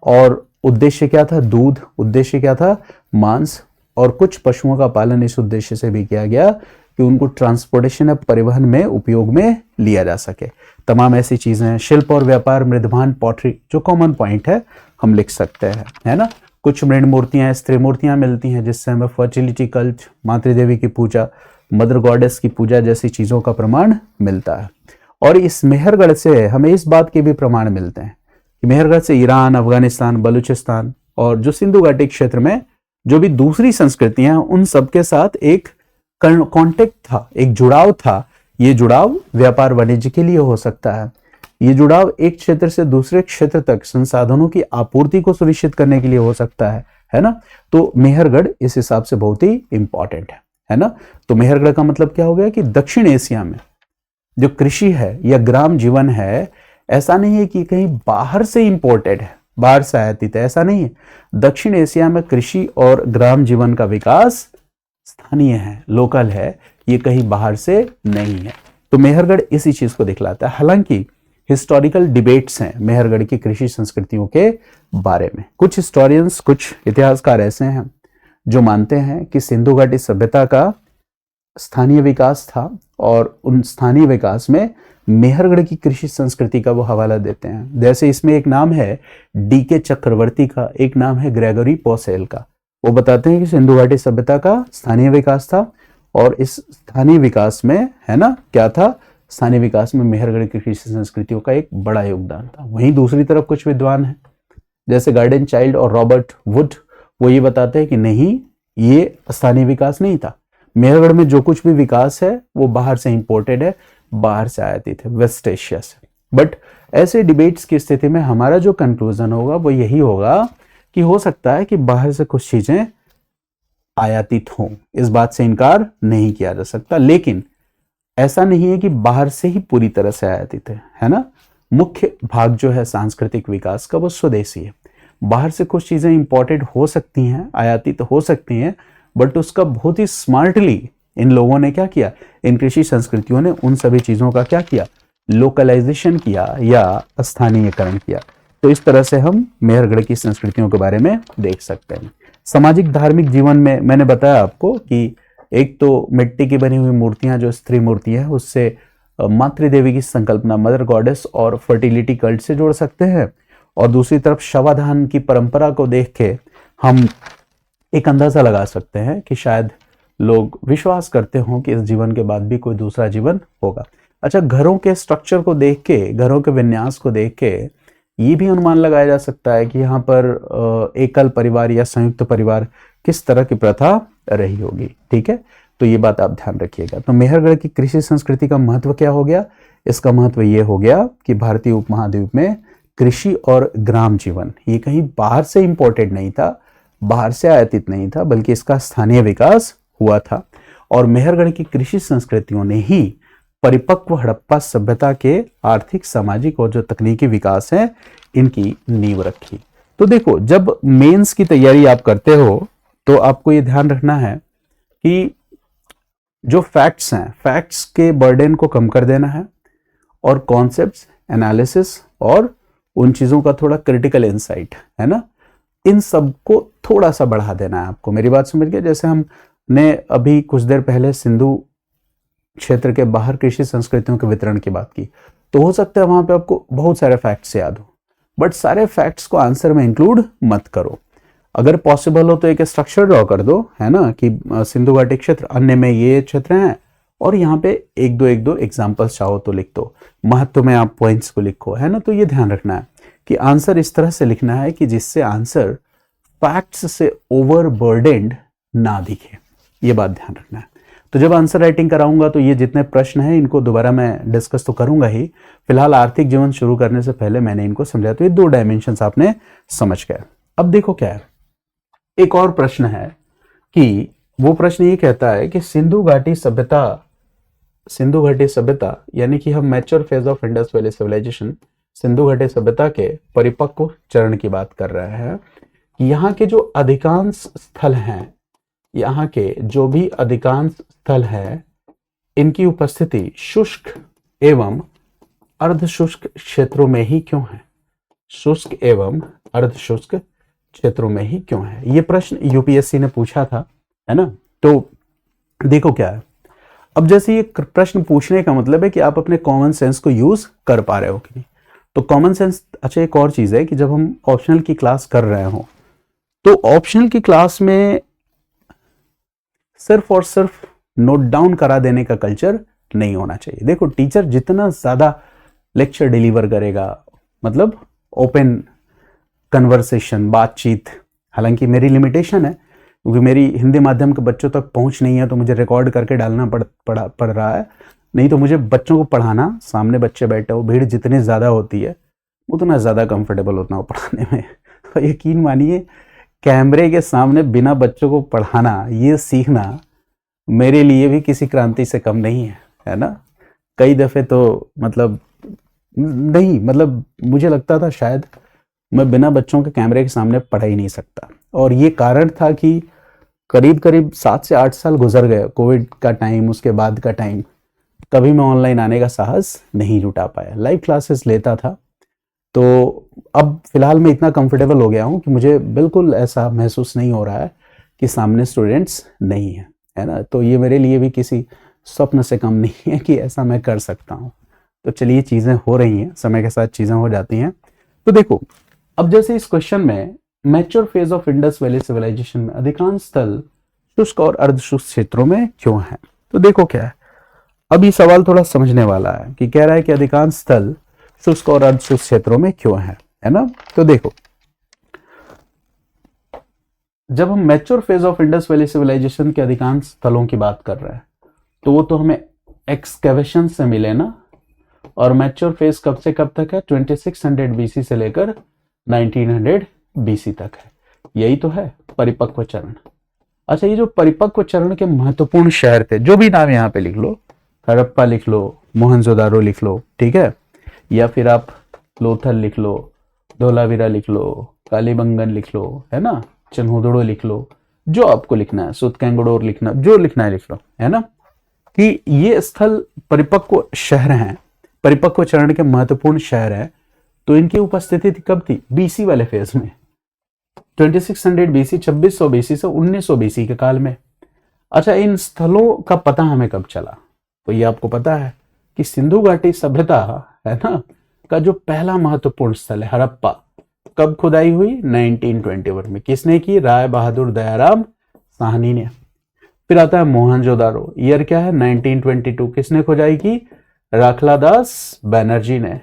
और उद्देश्य क्या था? दूध। उद्देश्य क्या था? मांस। और कुछ पशुओं का पालन इस उद्देश्य से भी किया गया कि उनको ट्रांसपोर्टेशन या परिवहन में उपयोग में लिया जा सके। तमाम ऐसी चीजें हैं। शिल्प और व्यापार, मृदभान, पॉटरी, जो कॉमन पॉइंट है हम लिख सकते हैं, है ना। कुछ मृण मूर्तियां, स्त्री मूर्तियां मिलती हैं जिससे हमें फर्टिलिटी कल्ट, मातृदेवी की पूजा, मदर गॉडेस की पूजा जैसी चीजों का प्रमाण मिलता है। और इस मेहरगढ़ से हमें इस बात के भी प्रमाण मिलते हैं कि मेहरगढ़ से ईरान, अफगानिस्तान, बलूचिस्तान और जो सिंधु घाटी क्षेत्र में जो भी दूसरी संस्कृतियां, उन सबके साथ एक कॉन्टेक्ट था, एक जुड़ाव था। ये जुड़ाव व्यापार वाणिज्य के लिए हो सकता है। ये जुड़ाव एक क्षेत्र से दूसरे क्षेत्र तक संसाधनों की आपूर्ति को सुनिश्चित करने के लिए हो सकता है ना। तो मेहरगढ़ इस हिसाब से बहुत ही इंपॉर्टेंट है ना। तो मेहरगढ़ का मतलब क्या हो गया कि दक्षिण एशिया में जो कृषि है या ग्राम जीवन है, ऐसा नहीं है कि कहीं बाहर से इंपोर्टेड है, बाहर से आयातित है, ऐसा नहीं है। दक्षिण एशिया में कृषि और ग्राम जीवन का विकास स्थानीय है, लोकल है, ये कहीं बाहर से नहीं है। तो मेहरगढ़ इसी चीज को दिखलाता है। हालांकि हिस्टोरिकल डिबेट्स हैं मेहरगढ़ की कृषि संस्कृतियों के बारे में। कुछ हिस्टोरियंस, कुछ इतिहासकार ऐसे हैं जो मानते हैं कि सिंधु घाटी सभ्यता का स्थानीय विकास था, और उन स्थानीय विकास में मेहरगढ़ की कृषि संस्कृति का वो हवाला देते हैं। जैसे इसमें एक नाम है डीके चक्रवर्ती का, एक नाम है ग्रेगरी पोसेल का। वो बताते हैं कि सिंधु घाटी सभ्यता का स्थानीय विकास था, और इस स्थानीय विकास में, है ना, क्या था, स्थानीय विकास में मेहरगढ़ की कृषि संस्कृतियों का एक बड़ा योगदान था। वहीं दूसरी तरफ कुछ विद्वान हैं जैसे गार्डन चाइल्ड और रॉबर्ट वुड, वो ये बताते हैं कि नहीं, ये स्थानीय विकास नहीं था, मेहरगढ़ में जो कुछ भी विकास है वो बाहर से इंपोर्टेड है, बाहर से आयातित है, वेस्ट एशिया से। बट ऐसे डिबेट्स की स्थिति में हमारा जो कंक्लूजन होगा वो यही होगा कि हो सकता है कि बाहर से कुछ चीजें आयातित हों, इस बात से इनकार नहीं किया जा सकता, लेकिन ऐसा नहीं है कि बाहर से ही पूरी तरह से आयातित है ना। मुख्य भाग जो है सांस्कृतिक विकास का वो स्वदेशी है। बाहर से कुछ चीजें इंपोर्टेड हो सकती हैं, आयातित हो सकती हैं, बट उसका बहुत ही स्मार्टली इन लोगों ने क्या किया, इन कृषि संस्कृतियों ने उन सभी चीजों का क्या किया, लोकलाइजेशन किया या स्थानीयकरण किया। तो इस तरह से हम मेहरगढ़ की संस्कृतियों के बारे में देख सकते हैं। सामाजिक धार्मिक जीवन में मैंने बताया आपको कि एक तो मिट्टी की बनी हुई मूर्तियां जो स्त्री मूर्ति है उससे मातृदेवी की संकल्पना, मदर गॉडेस और फर्टिलिटी कल्ट से जोड़ सकते हैं, और दूसरी तरफ शवाधान की परंपरा को देख के हम एक अंदाजा लगा सकते हैं कि शायद लोग विश्वास करते हों कि इस जीवन के बाद भी कोई दूसरा जीवन होगा। अच्छा, घरों के स्ट्रक्चर को देख के, घरों के विन्यास को देख के ये भी अनुमान लगाया जा सकता है कि यहाँ पर एकल परिवार या संयुक्त परिवार किस तरह की प्रथा रही होगी। ठीक है, तो ये बात आप ध्यान रखिएगा। तो मेहरगढ़ की कृषि संस्कृति का महत्व क्या हो गया? इसका महत्व ये हो गया कि भारतीय उपमहाद्वीप में कृषि और ग्राम जीवन ये कहीं बाहर से इंपोर्टेड नहीं था, बाहर से आयातित नहीं था, बल्कि इसका स्थानीय विकास हुआ था। और मेहरगढ़ की कृषि संस्कृतियों ने ही परिपक्व हड़प्पा सभ्यता के आर्थिक, सामाजिक और जो तकनीकी विकास है इनकी नींव रखी। तो देखो, जब मेंस की तैयारी आप करते हो तो आपको ये ध्यान रखना है कि जो फैक्ट्स हैं, फैक्ट्स के बर्डन को कम कर देना है, और कॉन्सेप्ट्स, एनालिसिस और उन चीजों का थोड़ा क्रिटिकल इंसाइट, है ना, इन सबको थोड़ा सा बढ़ा देना है आपको। मेरी बात समझ गए? जैसे हमने अभी कुछ देर पहले सिंधु क्षेत्र के बाहर कृषि संस्कृतियों के वितरण की बात की, तो हो सकता है वहां पे आपको बहुत सारे फैक्ट्स याद हो, बट सारे फैक्ट्स को आंसर में इंक्लूड मत करो। अगर पॉसिबल हो तो एक स्ट्रक्चर ड्रॉ कर दो, है ना, कि सिंधु घाटी क्षेत्र, अन्य में ये क्षेत्र हैं, और यहाँ पे एक दो एग्जाम्पल्स चाहो तो लिख दो, महत्व में आप पॉइंट्स को लिखो, है ना। तो ये ध्यान रखना है कि आंसर इस तरह से लिखना है कि जिससे आंसर फैक्ट्स से ओवरबर्डेंड ना दिखे, ये बात ध्यान रखना है। तो जब आंसर राइटिंग कराऊंगा तो ये जितने प्रश्न हैं इनको दोबारा मैं डिस्कस तो करूंगा ही, फिलहाल आर्थिक जीवन शुरू करने से पहले मैंने इनको समझाया, तो ये दो डायमेंशंस आपने समझ गए। अब देखो क्या है, एक और प्रश्न है कि वो प्रश्न ये कहता है कि सिंधु घाटी सभ्यता यानी कि हम mature phase of Indus Valley civilisation, Sindhu घाटी सभ्यता के परिपक्व चरण की बात कर रहे हैं। यहाँ के जो अधिकांश स्थल हैं, यहाँ के जो भी अधिकांश स्थल है, इनकी उपस्थिति शुष्क एवं अर्धशुष्क क्षेत्रों में ही क्यों है? शुष्क एवं अर्धशुष्क क्षेत्रों में ही क्यों है? ये प्रश्न यूपीएससी ने पूछा था, है ना। तो देखो क्या है, अब जैसे ये प्रश्न पूछने का मतलब है कि आप अपने कॉमन सेंस को यूज कर पा रहे हो कि नहीं। तो कॉमन सेंस, अच्छा एक और चीज है कि जब हम ऑप्शनल की क्लास कर रहे हो तो ऑप्शनल की क्लास में सिर्फ और सिर्फ नोट डाउन करा देने का कल्चर नहीं होना चाहिए। देखो, टीचर जितना ज्यादा लेक्चर डिलीवर करेगा, मतलब ओपन कन्वर्सेशन, बातचीत, हालांकि मेरी लिमिटेशन है क्योंकि मेरी हिंदी माध्यम के बच्चों तक पहुंच नहीं है, तो मुझे रिकॉर्ड करके डालना पड़ रहा है। नहीं तो मुझे बच्चों को पढ़ाना, सामने बच्चे बैठे हो, भीड़ जितनी ज़्यादा होती है उतना ज़्यादा कंफर्टेबल होता हूँ पढ़ाने में। तो यकीन मानिए, कैमरे के सामने बिना बच्चों को पढ़ाना, ये सीखना मेरे लिए भी किसी क्रांति से कम नहीं है ना। कई दफ़े तो मतलब मुझे लगता था शायद मैं बिना बच्चों के कैमरे के सामने पढ़ ही नहीं सकता, और ये कारण था कि करीब 7 से 8 साल गुजर गए, कोविड का टाइम, उसके बाद का टाइम, कभी मैं ऑनलाइन आने का साहस नहीं जुटा पाया। लाइव क्लासेस लेता था, तो अब फिलहाल मैं इतना कंफर्टेबल हो गया हूँ कि मुझे बिल्कुल ऐसा महसूस नहीं हो रहा है कि सामने स्टूडेंट्स नहीं है। है ना। तो ये मेरे लिए भी किसी स्वप्न से कम नहीं है कि ऐसा मैं कर सकता हूँ। तो चलिए चीज़ें हो रही हैं, समय के साथ चीज़ें हो जाती हैं। तो देखो, अब जैसे इस क्वेश्चन में mature phase of Indus Valley civilisation में अधिकांश स्थल शुष्क और अर्धशुष्क क्षेत्रों में क्यों है। तो देखो क्या है, अब ये सवाल थोड़ा समझने वाला है कि कह रहा है कि अधिकांश स्थल शुष्क और अर्धशुष्क क्षेत्रों में क्यों है ना। तो देखो, जब हम mature phase of Indus Valley civilisation के अधिकांश स्थलों की बात कर रहे हैं तो वो तो हमें एक्सकेवेशन से मिले ना। और मैच्योर फेज कब से कब तक है, 2600 बीसी से लेकर 1900 बीसी तक है। यही तो है परिपक्व चरण। अच्छा, ये जो परिपक्व चरण के महत्वपूर्ण शहर थे, जो भी नाम यहाँ पे लिख लो, हड़प्पा लिख लो, मोहनजोदारो लिख लो, ठीक है, या फिर आप लोथल लिख लो, धोलावीरा लिख लो, कालीबंगन लिख लो, है ना, चन्होदड़ो लिख लो, जो आपको लिखना है, सुतकैंगडोर लिखना, जो लिखना है लिख लो, है ना, कि ये स्थल परिपक्व शहर हैं, परिपक्व चरण के महत्वपूर्ण शहर है। तो इनकी उपस्थिति कब थी, बीसी वाले फेज में, 2600 बीसी, 2600 बीसी से 1900 बीसी के काल में। अच्छा, इन स्थलों का पता हमें कब चला, तो ये आपको पता है कि सिंधु घाटी सभ्यता है ना का जो पहला महत्वपूर्ण स्थल है हड़प्पा, कब खुदाई हुई, 1921 में। किसने की, राय बहादुर दयाराम साहनी ने। फिर आता है मोहनजोदारो, ईयर क्या है, 1922, किसने खुदाई की, राखलादास बैनर्जी ने,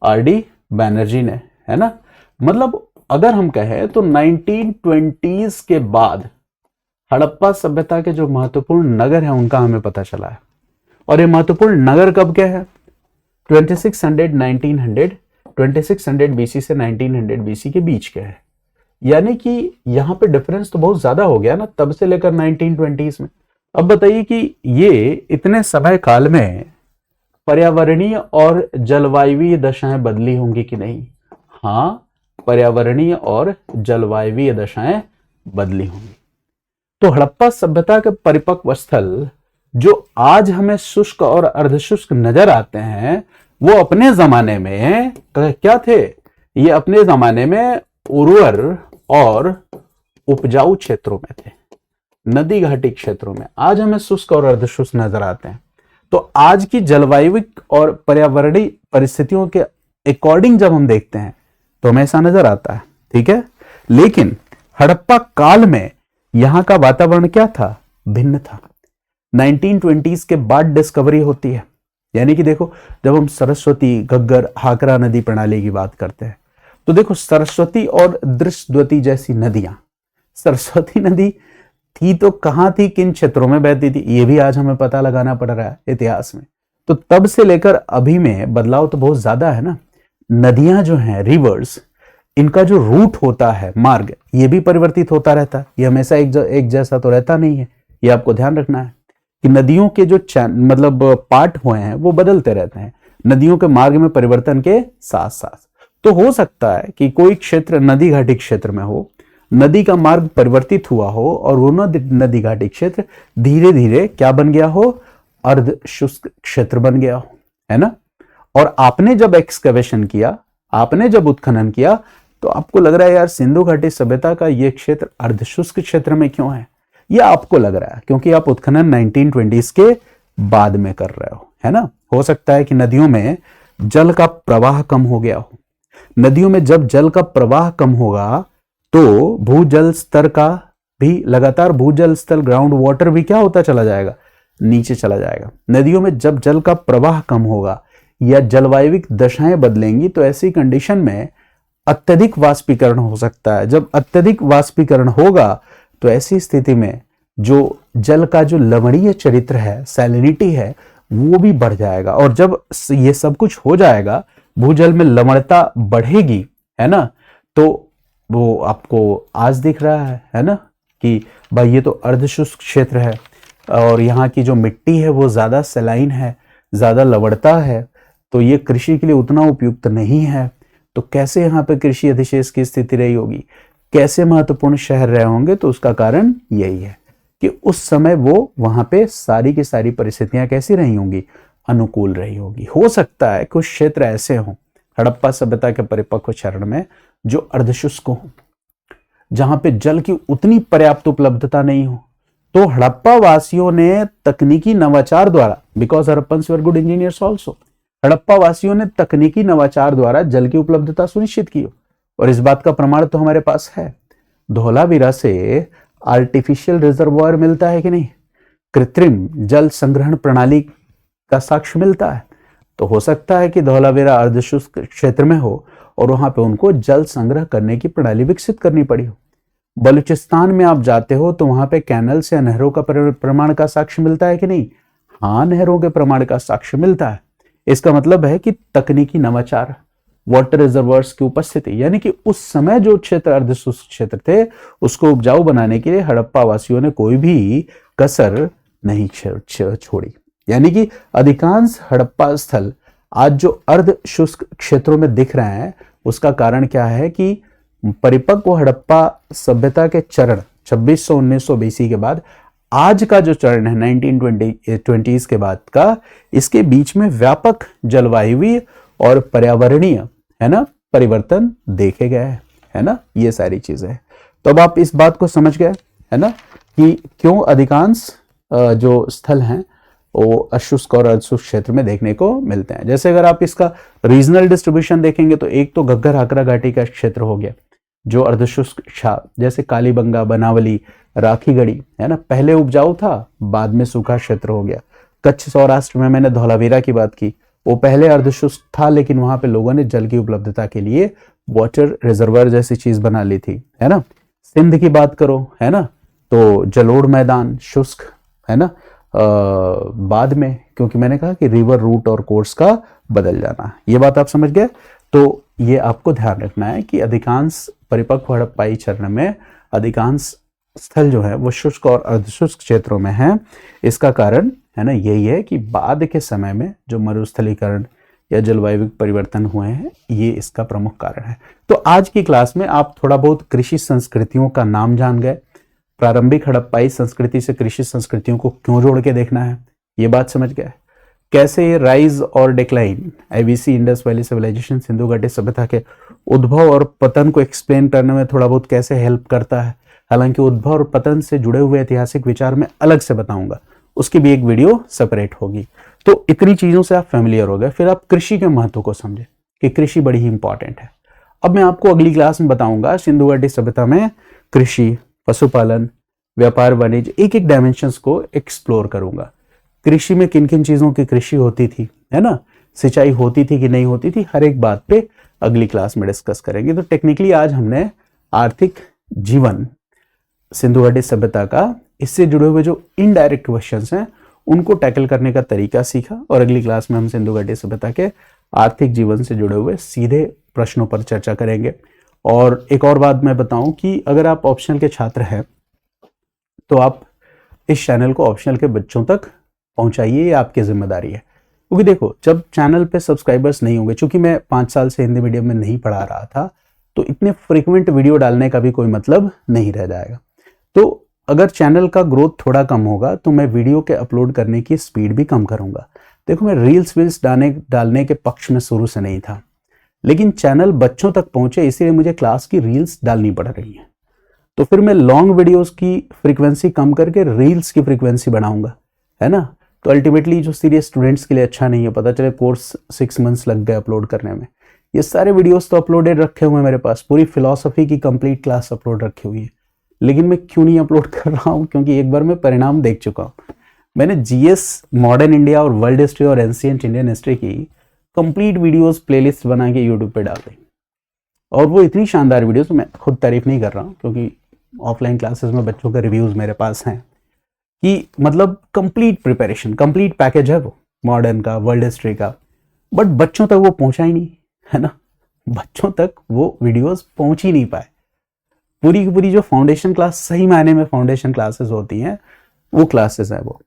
आरडी बैनर्जी ने, है ना। मतलब अगर हम कहें तो 1920s के बाद हड़प्पा सभ्यता के जो महत्वपूर्ण नगर हैं उनका हमें पता चला है। और ये महत्वपूर्ण नगर कब के हैं, 2600 बीसी से 1900 बीसी के बीच के हैं। यानी कि यहां पे डिफरेंस तो बहुत ज्यादा हो गया ना, तब से लेकर 1920s में। अब बताइए कि ये इतने समय काल में पर्यावरणीय और जलवायुवीय दशाएं बदली होंगी कि नहीं। हाँ, पर्यावरणीय और जलवायुवीय दशाएं बदली होंगी। तो हड़प्पा सभ्यता के परिपक्व स्थल जो आज हमें शुष्क और अर्धशुष्क नजर आते हैं, वो अपने जमाने में क्या थे, ये अपने जमाने में उर्वर और उपजाऊ क्षेत्रों में थे, नदी घाटी क्षेत्रों में। आज हमें शुष्क और अर्धशुष्क नजर आते हैं। तो आज की जलवायुविक और पर्यावरणीय परिस्थितियों के अकॉर्डिंग जब हम देखते हैं तो हमें ऐसा नजर आता है, ठीक है। लेकिन हड़प्पा काल में यहां का वातावरण क्या था, भिन्न था। 1920s के बाद डिस्कवरी होती है। यानी कि देखो, जब हम सरस्वती, घग्गर, हाकरा नदी प्रणाली की बात करते हैं तो देखो, सरस्वती और दृश्यद्वती जैसी नदियां, सरस्वती नदी थी तो कहां थी, किन क्षेत्रों में बहती थी, ये भी आज हमें पता लगाना पड़ रहा है इतिहास में। तो तब से लेकर अभी में बदलाव तो बहुत ज्यादा है ना। नदियां जो हैं, रिवर्स, इनका जो रूट होता है, मार्ग, ये भी परिवर्तित होता रहता है। ये हमेशा एक जैसा तो रहता नहीं है। ये आपको ध्यान रखना है कि नदियों के जो मतलब पार्ट हुए हैं वो बदलते रहते हैं, नदियों के मार्ग में परिवर्तन के साथ साथ। तो हो सकता है कि कोई क्षेत्र नदी घाटी क्षेत्र में हो, नदी का मार्ग परिवर्तित हुआ हो और वो नदी घाटी क्षेत्र धीरे धीरे क्या बन गया हो, अर्ध शुष्क क्षेत्र बन गया हो, है ना। और आपने जब एक्सकवेशन किया, आपने जब उत्खनन किया, तो आपको लग रहा है यार सिंधु घाटी सभ्यता का ये क्षेत्र अर्धशुष्क क्षेत्र में क्यों है। यह आपको लग रहा है क्योंकि आप उत्खनन 1920s के बाद में कर रहे हो, है ना। हो सकता है कि नदियों में जल का प्रवाह कम हो गया हो। नदियों में जब जल का प्रवाह कम होगा तो भूजल स्तर का भी लगातार, भूजल स्तर, ग्राउंड वाटर भी क्या होता चला जाएगा, नीचे चला जाएगा। नदियों में जब जल का प्रवाह कम होगा या जलवायुविक दशाएं बदलेंगी तो ऐसी कंडीशन में अत्यधिक वाष्पीकरण हो सकता है। जब अत्यधिक वाष्पीकरण होगा तो ऐसी स्थिति में जो जल का जो लवणीय चरित्र है, सैलिनिटी है, वो भी बढ़ जाएगा। और जब ये सब कुछ हो जाएगा, भूजल में लवणता बढ़ेगी, है ना, तो वो आपको आज दिख रहा है ना, कि भाई ये तो अर्धशुष्क क्षेत्र है और यहाँ की जो मिट्टी है वो ज्यादा सलाइन है, ज्यादा लवणता है, तो ये कृषि के लिए उतना उपयुक्त नहीं है। तो कैसे यहाँ पे कृषि अधिशेष की स्थिति रही होगी, कैसे महत्वपूर्ण शहर रहे होंगे, तो उसका कारण यही है कि उस समय वो वहां पे सारी की सारी परिस्थितियां कैसी रही होंगी, अनुकूल रही होगी। हो सकता है कुछ क्षेत्र ऐसे हों हड़प्पा सभ्यता के परिपक्व चरण में जो अर्धशुष्क हो, जहां पे जल की उतनी पर्याप्त उपलब्धता नहीं हो, तो हड़प्पा वासियों ने तकनीकी नवाचार द्वारा, because Harappans were good engineers also, Harappa वासियों ने तकनीकी नवाचार द्वारा जल की उपलब्धता सुनिश्चित की। और इस बात का प्रमाण तो हमारे पास है, धौलावीरा से आर्टिफिशियल रिजर्वॉयर मिलता है कि नहीं, कृत्रिम जल संग्रहण प्रणाली का साक्ष्य मिलता है। तो हो सकता है कि धौलावीरा अर्धशुष्क क्षेत्र में हो और वहां पे उनको जल संग्रह करने की प्रणाली विकसित करनी पड़ी हो। बलूचिस्तान में आप जाते हो तो वहां पे कैनल्स या नहरों का प्रमाण का साक्ष्य मिलता है कि नहीं, हाँ नहरों के प्रमाण का साक्ष्य मिलता है। इसका मतलब है कि तकनीकी नवाचार, वाटर रिजर्वर्स की उपस्थिति, यानी कि उस समय जो क्षेत्र अर्धशुष्क क्षेत्र थे उसको उपजाऊ बनाने के लिए हड़प्पा वासियों ने कोई भी कसर नहीं छोड़ी। यानी कि अधिकांश हड़प्पा स्थल आज जो अर्ध शुष्क क्षेत्रों में दिख रहे हैं उसका कारण क्या है कि परिपक्व हड़प्पा सभ्यता के चरण 2600-1900 बीसी के बाद आज का जो चरण है 1920s के बाद का, इसके बीच में व्यापक जलवायुवीय और पर्यावरणीय है ना परिवर्तन देखे गए हैं, है ना, ये सारी चीजें। तो अब आप इस बात को समझ गए है ना कि क्यों अधिकांश जो स्थल हैं वो अशुष्क और अर्धशुष्क क्षेत्र में देखने को मिलते हैं। जैसे अगर आप इसका रीजनल डिस्ट्रीब्यूशन देखेंगे तो एक तो घग्गर हाकरा घाटी का क्षेत्र हो गया जो अर्धशुष्क था, जैसे कालीबंगा, बनावली, राखीगढ़ी है ना, पहले उपजाऊ था बाद में सूखा क्षेत्र हो गया। कच्छ सौराष्ट्र में मैंने धौलावीरा की बात की, वो पहले अर्धशुष्क था लेकिन वहां पे लोगों ने जल की उपलब्धता के लिए वाटर रिजर्वर जैसी चीज बना ली थी, है ना। सिंध की बात करो है ना, तो जलोढ़ मैदान शुष्क है ना, बाद में, क्योंकि मैंने कहा कि रिवर रूट और कोर्स का बदल जाना, ये बात आप समझ गए। तो ये आपको ध्यान रखना है कि अधिकांश परिपक्व हड़प्पाई चरण में अधिकांश स्थल जो है वो शुष्क और अर्धशुष्क क्षेत्रों में है। इसका कारण है ना यही है कि बाद के समय में जो मरुस्थलीकरण या जलवायु परिवर्तन हुए हैं ये इसका प्रमुख कारण है। तो आज की क्लास में आप थोड़ा बहुत कृषि संस्कृतियों का नाम जान गए, प्रारंभिक हड़प्पाई संस्कृति से कृषि संस्कृतियों को क्यों जोड़ के देखना है ये बात समझ गए, कैसे ये राइज और decline, IVC, Indus Valley civilisation, Sindhu घाटी सभ्यता के उद्भव और पतन को एक्सप्लेन करने में थोड़ा बहुत कैसे हेल्प करता है। हालांकि उद्भव और पतन से जुड़े हुए ऐतिहासिक विचार में अलग से बताऊंगा, उसकी भी एक वीडियो सेपरेट होगी। तो इतनी चीजों से आप फेमिलियर हो गए, फिर आप कृषि के महत्व को समझे कि कृषि बड़ी ही इंपॉर्टेंट है। अब मैं आपको अगली क्लास में बताऊंगा सिंधु घाटी सभ्यता में कृषि, पशुपालन, व्यापार, वाणिज्य, एक एक डायमेंशंस को एक्सप्लोर करूंगा। कृषि में किन किन चीजों की कृषि होती थी, है ना, सिंचाई होती थी कि नहीं होती थी, हर एक बात पे अगली क्लास में डिस्कस करेंगे। तो टेक्निकली आज हमने आर्थिक जीवन सिंधु घाटी सभ्यता का, इससे जुड़े हुए जो इनडायरेक्ट क्वेश्चंस हैं उनको टैकल करने का तरीका सीखा, और अगली क्लास में हम सिंधु घाटी सभ्यता के आर्थिक जीवन से जुड़े हुए सीधे प्रश्नों पर चर्चा करेंगे। और एक और बात मैं बताऊं कि अगर आप ऑप्शनल के छात्र हैं तो आप इस चैनल को ऑप्शनल के बच्चों तक पहुंचाइए, ये आपकी जिम्मेदारी है। क्योंकि देखो जब चैनल पे सब्सक्राइबर्स नहीं होंगे, चूंकि मैं 5 साल से हिंदी मीडियम में नहीं पढ़ा रहा था, तो इतने फ्रीक्वेंट वीडियो डालने का भी कोई मतलब नहीं रह जाएगा। तो अगर चैनल का ग्रोथ थोड़ा कम होगा तो मैं वीडियो के अपलोड करने की स्पीड भी कम करूंगा। देखो मैं रील्स वील्स डालने के पक्ष में शुरू से नहीं था, लेकिन चैनल बच्चों तक पहुंचे इसीलिए मुझे क्लास की रील्स डालनी पड़ रही है। तो फिर मैं लॉन्ग वीडियोस की फ्रीक्वेंसी कम करके रील्स की फ्रीक्वेंसी बढ़ाऊंगा, है ना। तो अल्टीमेटली जो सीरियस स्टूडेंट्स के लिए अच्छा नहीं है, पता चले कोर्स 6 मंथ्स लग गए अपलोड करने में। ये सारे वीडियोस तो अपलोडेड रखे हुए हैं मेरे पास, पूरी फिलॉसफी की कंप्लीट क्लास अपलोड रखी हुई है, लेकिन मैं क्यों नहीं अपलोड कर रहा हूं, क्योंकि एक बार मैं परिणाम देख चुका हूं। मैंने जीएस, मॉडर्न इंडिया और वर्ल्ड हिस्ट्री और एंशिएंट इंडियन हिस्ट्री की कंप्लीट वीडियोस प्लेलिस्ट बना के यूट्यूब पे डाल दी, और वो इतनी शानदार वीडियोस, मैं खुद तारीफ नहीं कर रहा हूँ क्योंकि ऑफलाइन क्लासेस में बच्चों के रिव्यूज मेरे पास हैं कि मतलब कंप्लीट प्रिपरेशन, कंप्लीट पैकेज है वो मॉडर्न का, वर्ल्ड हिस्ट्री का, बट बच्चों तक वो पहुंचा ही नहीं, है ना। बच्चों तक वो वीडियोस पहुंच ही नहीं पाए। पूरी की पूरी जो फाउंडेशन क्लास, सही मायने में फाउंडेशन क्लासेस होती हैं, वो क्लासेस हैं वो।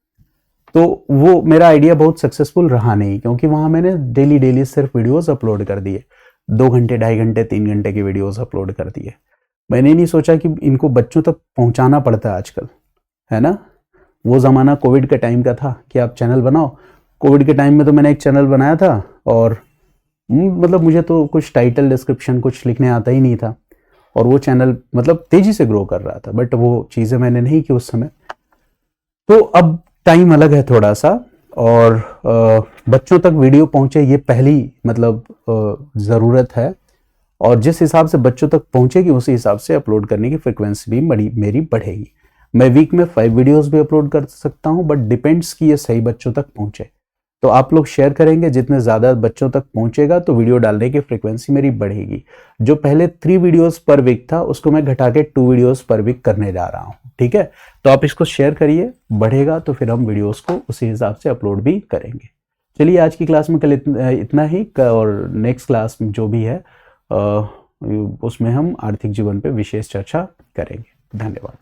तो वो मेरा आइडिया बहुत सक्सेसफुल रहा नहीं, क्योंकि वहां मैंने डेली सिर्फ वीडियोस अपलोड कर दिए, 2 घंटे, 2.5 घंटे, 3 घंटे की वीडियोस अपलोड कर दिए। मैंने नहीं सोचा कि इनको बच्चों तक पहुंचाना पड़ता है आजकल, है ना। वो ज़माना कोविड के टाइम का था कि आप चैनल बनाओ। कोविड के टाइम में तो मैंने एक चैनल बनाया था, और मतलब मुझे तो कुछ टाइटल डिस्क्रिप्शन कुछ लिखने आता ही नहीं था, और वो चैनल मतलब तेज़ी से ग्रो कर रहा था, बट वो चीज़ें मैंने नहीं की उस समय। तो अब टाइम अलग है थोड़ा सा, और बच्चों तक वीडियो पहुंचे ये पहली मतलब ज़रूरत है, और जिस हिसाब से बच्चों तक पहुंचेगी उसी हिसाब से अपलोड करने की फ्रिक्वेंसी भी मेरी बढ़ेगी। मैं वीक में 5 वीडियोस भी अपलोड कर सकता हूं, बट डिपेंड्स कि ये सही बच्चों तक पहुंचे। तो आप लोग शेयर करेंगे, जितने ज़्यादा बच्चों तक पहुंचेगा तो वीडियो डालने की फ्रिक्वेंसी मेरी बढ़ेगी। जो पहले 3 वीडियोस पर वीक था उसको मैं घटा के 2 वीडियोस पर वीक करने जा रहा हूँ, ठीक है। तो आप इसको शेयर करिए, बढ़ेगा तो फिर हम वीडियोस को उसी हिसाब से अपलोड भी करेंगे। चलिए आज की क्लास में कल इतना ही, और नेक्स्ट क्लास में जो भी है उसमें हम आर्थिक जीवन पे विशेष चर्चा करेंगे। धन्यवाद।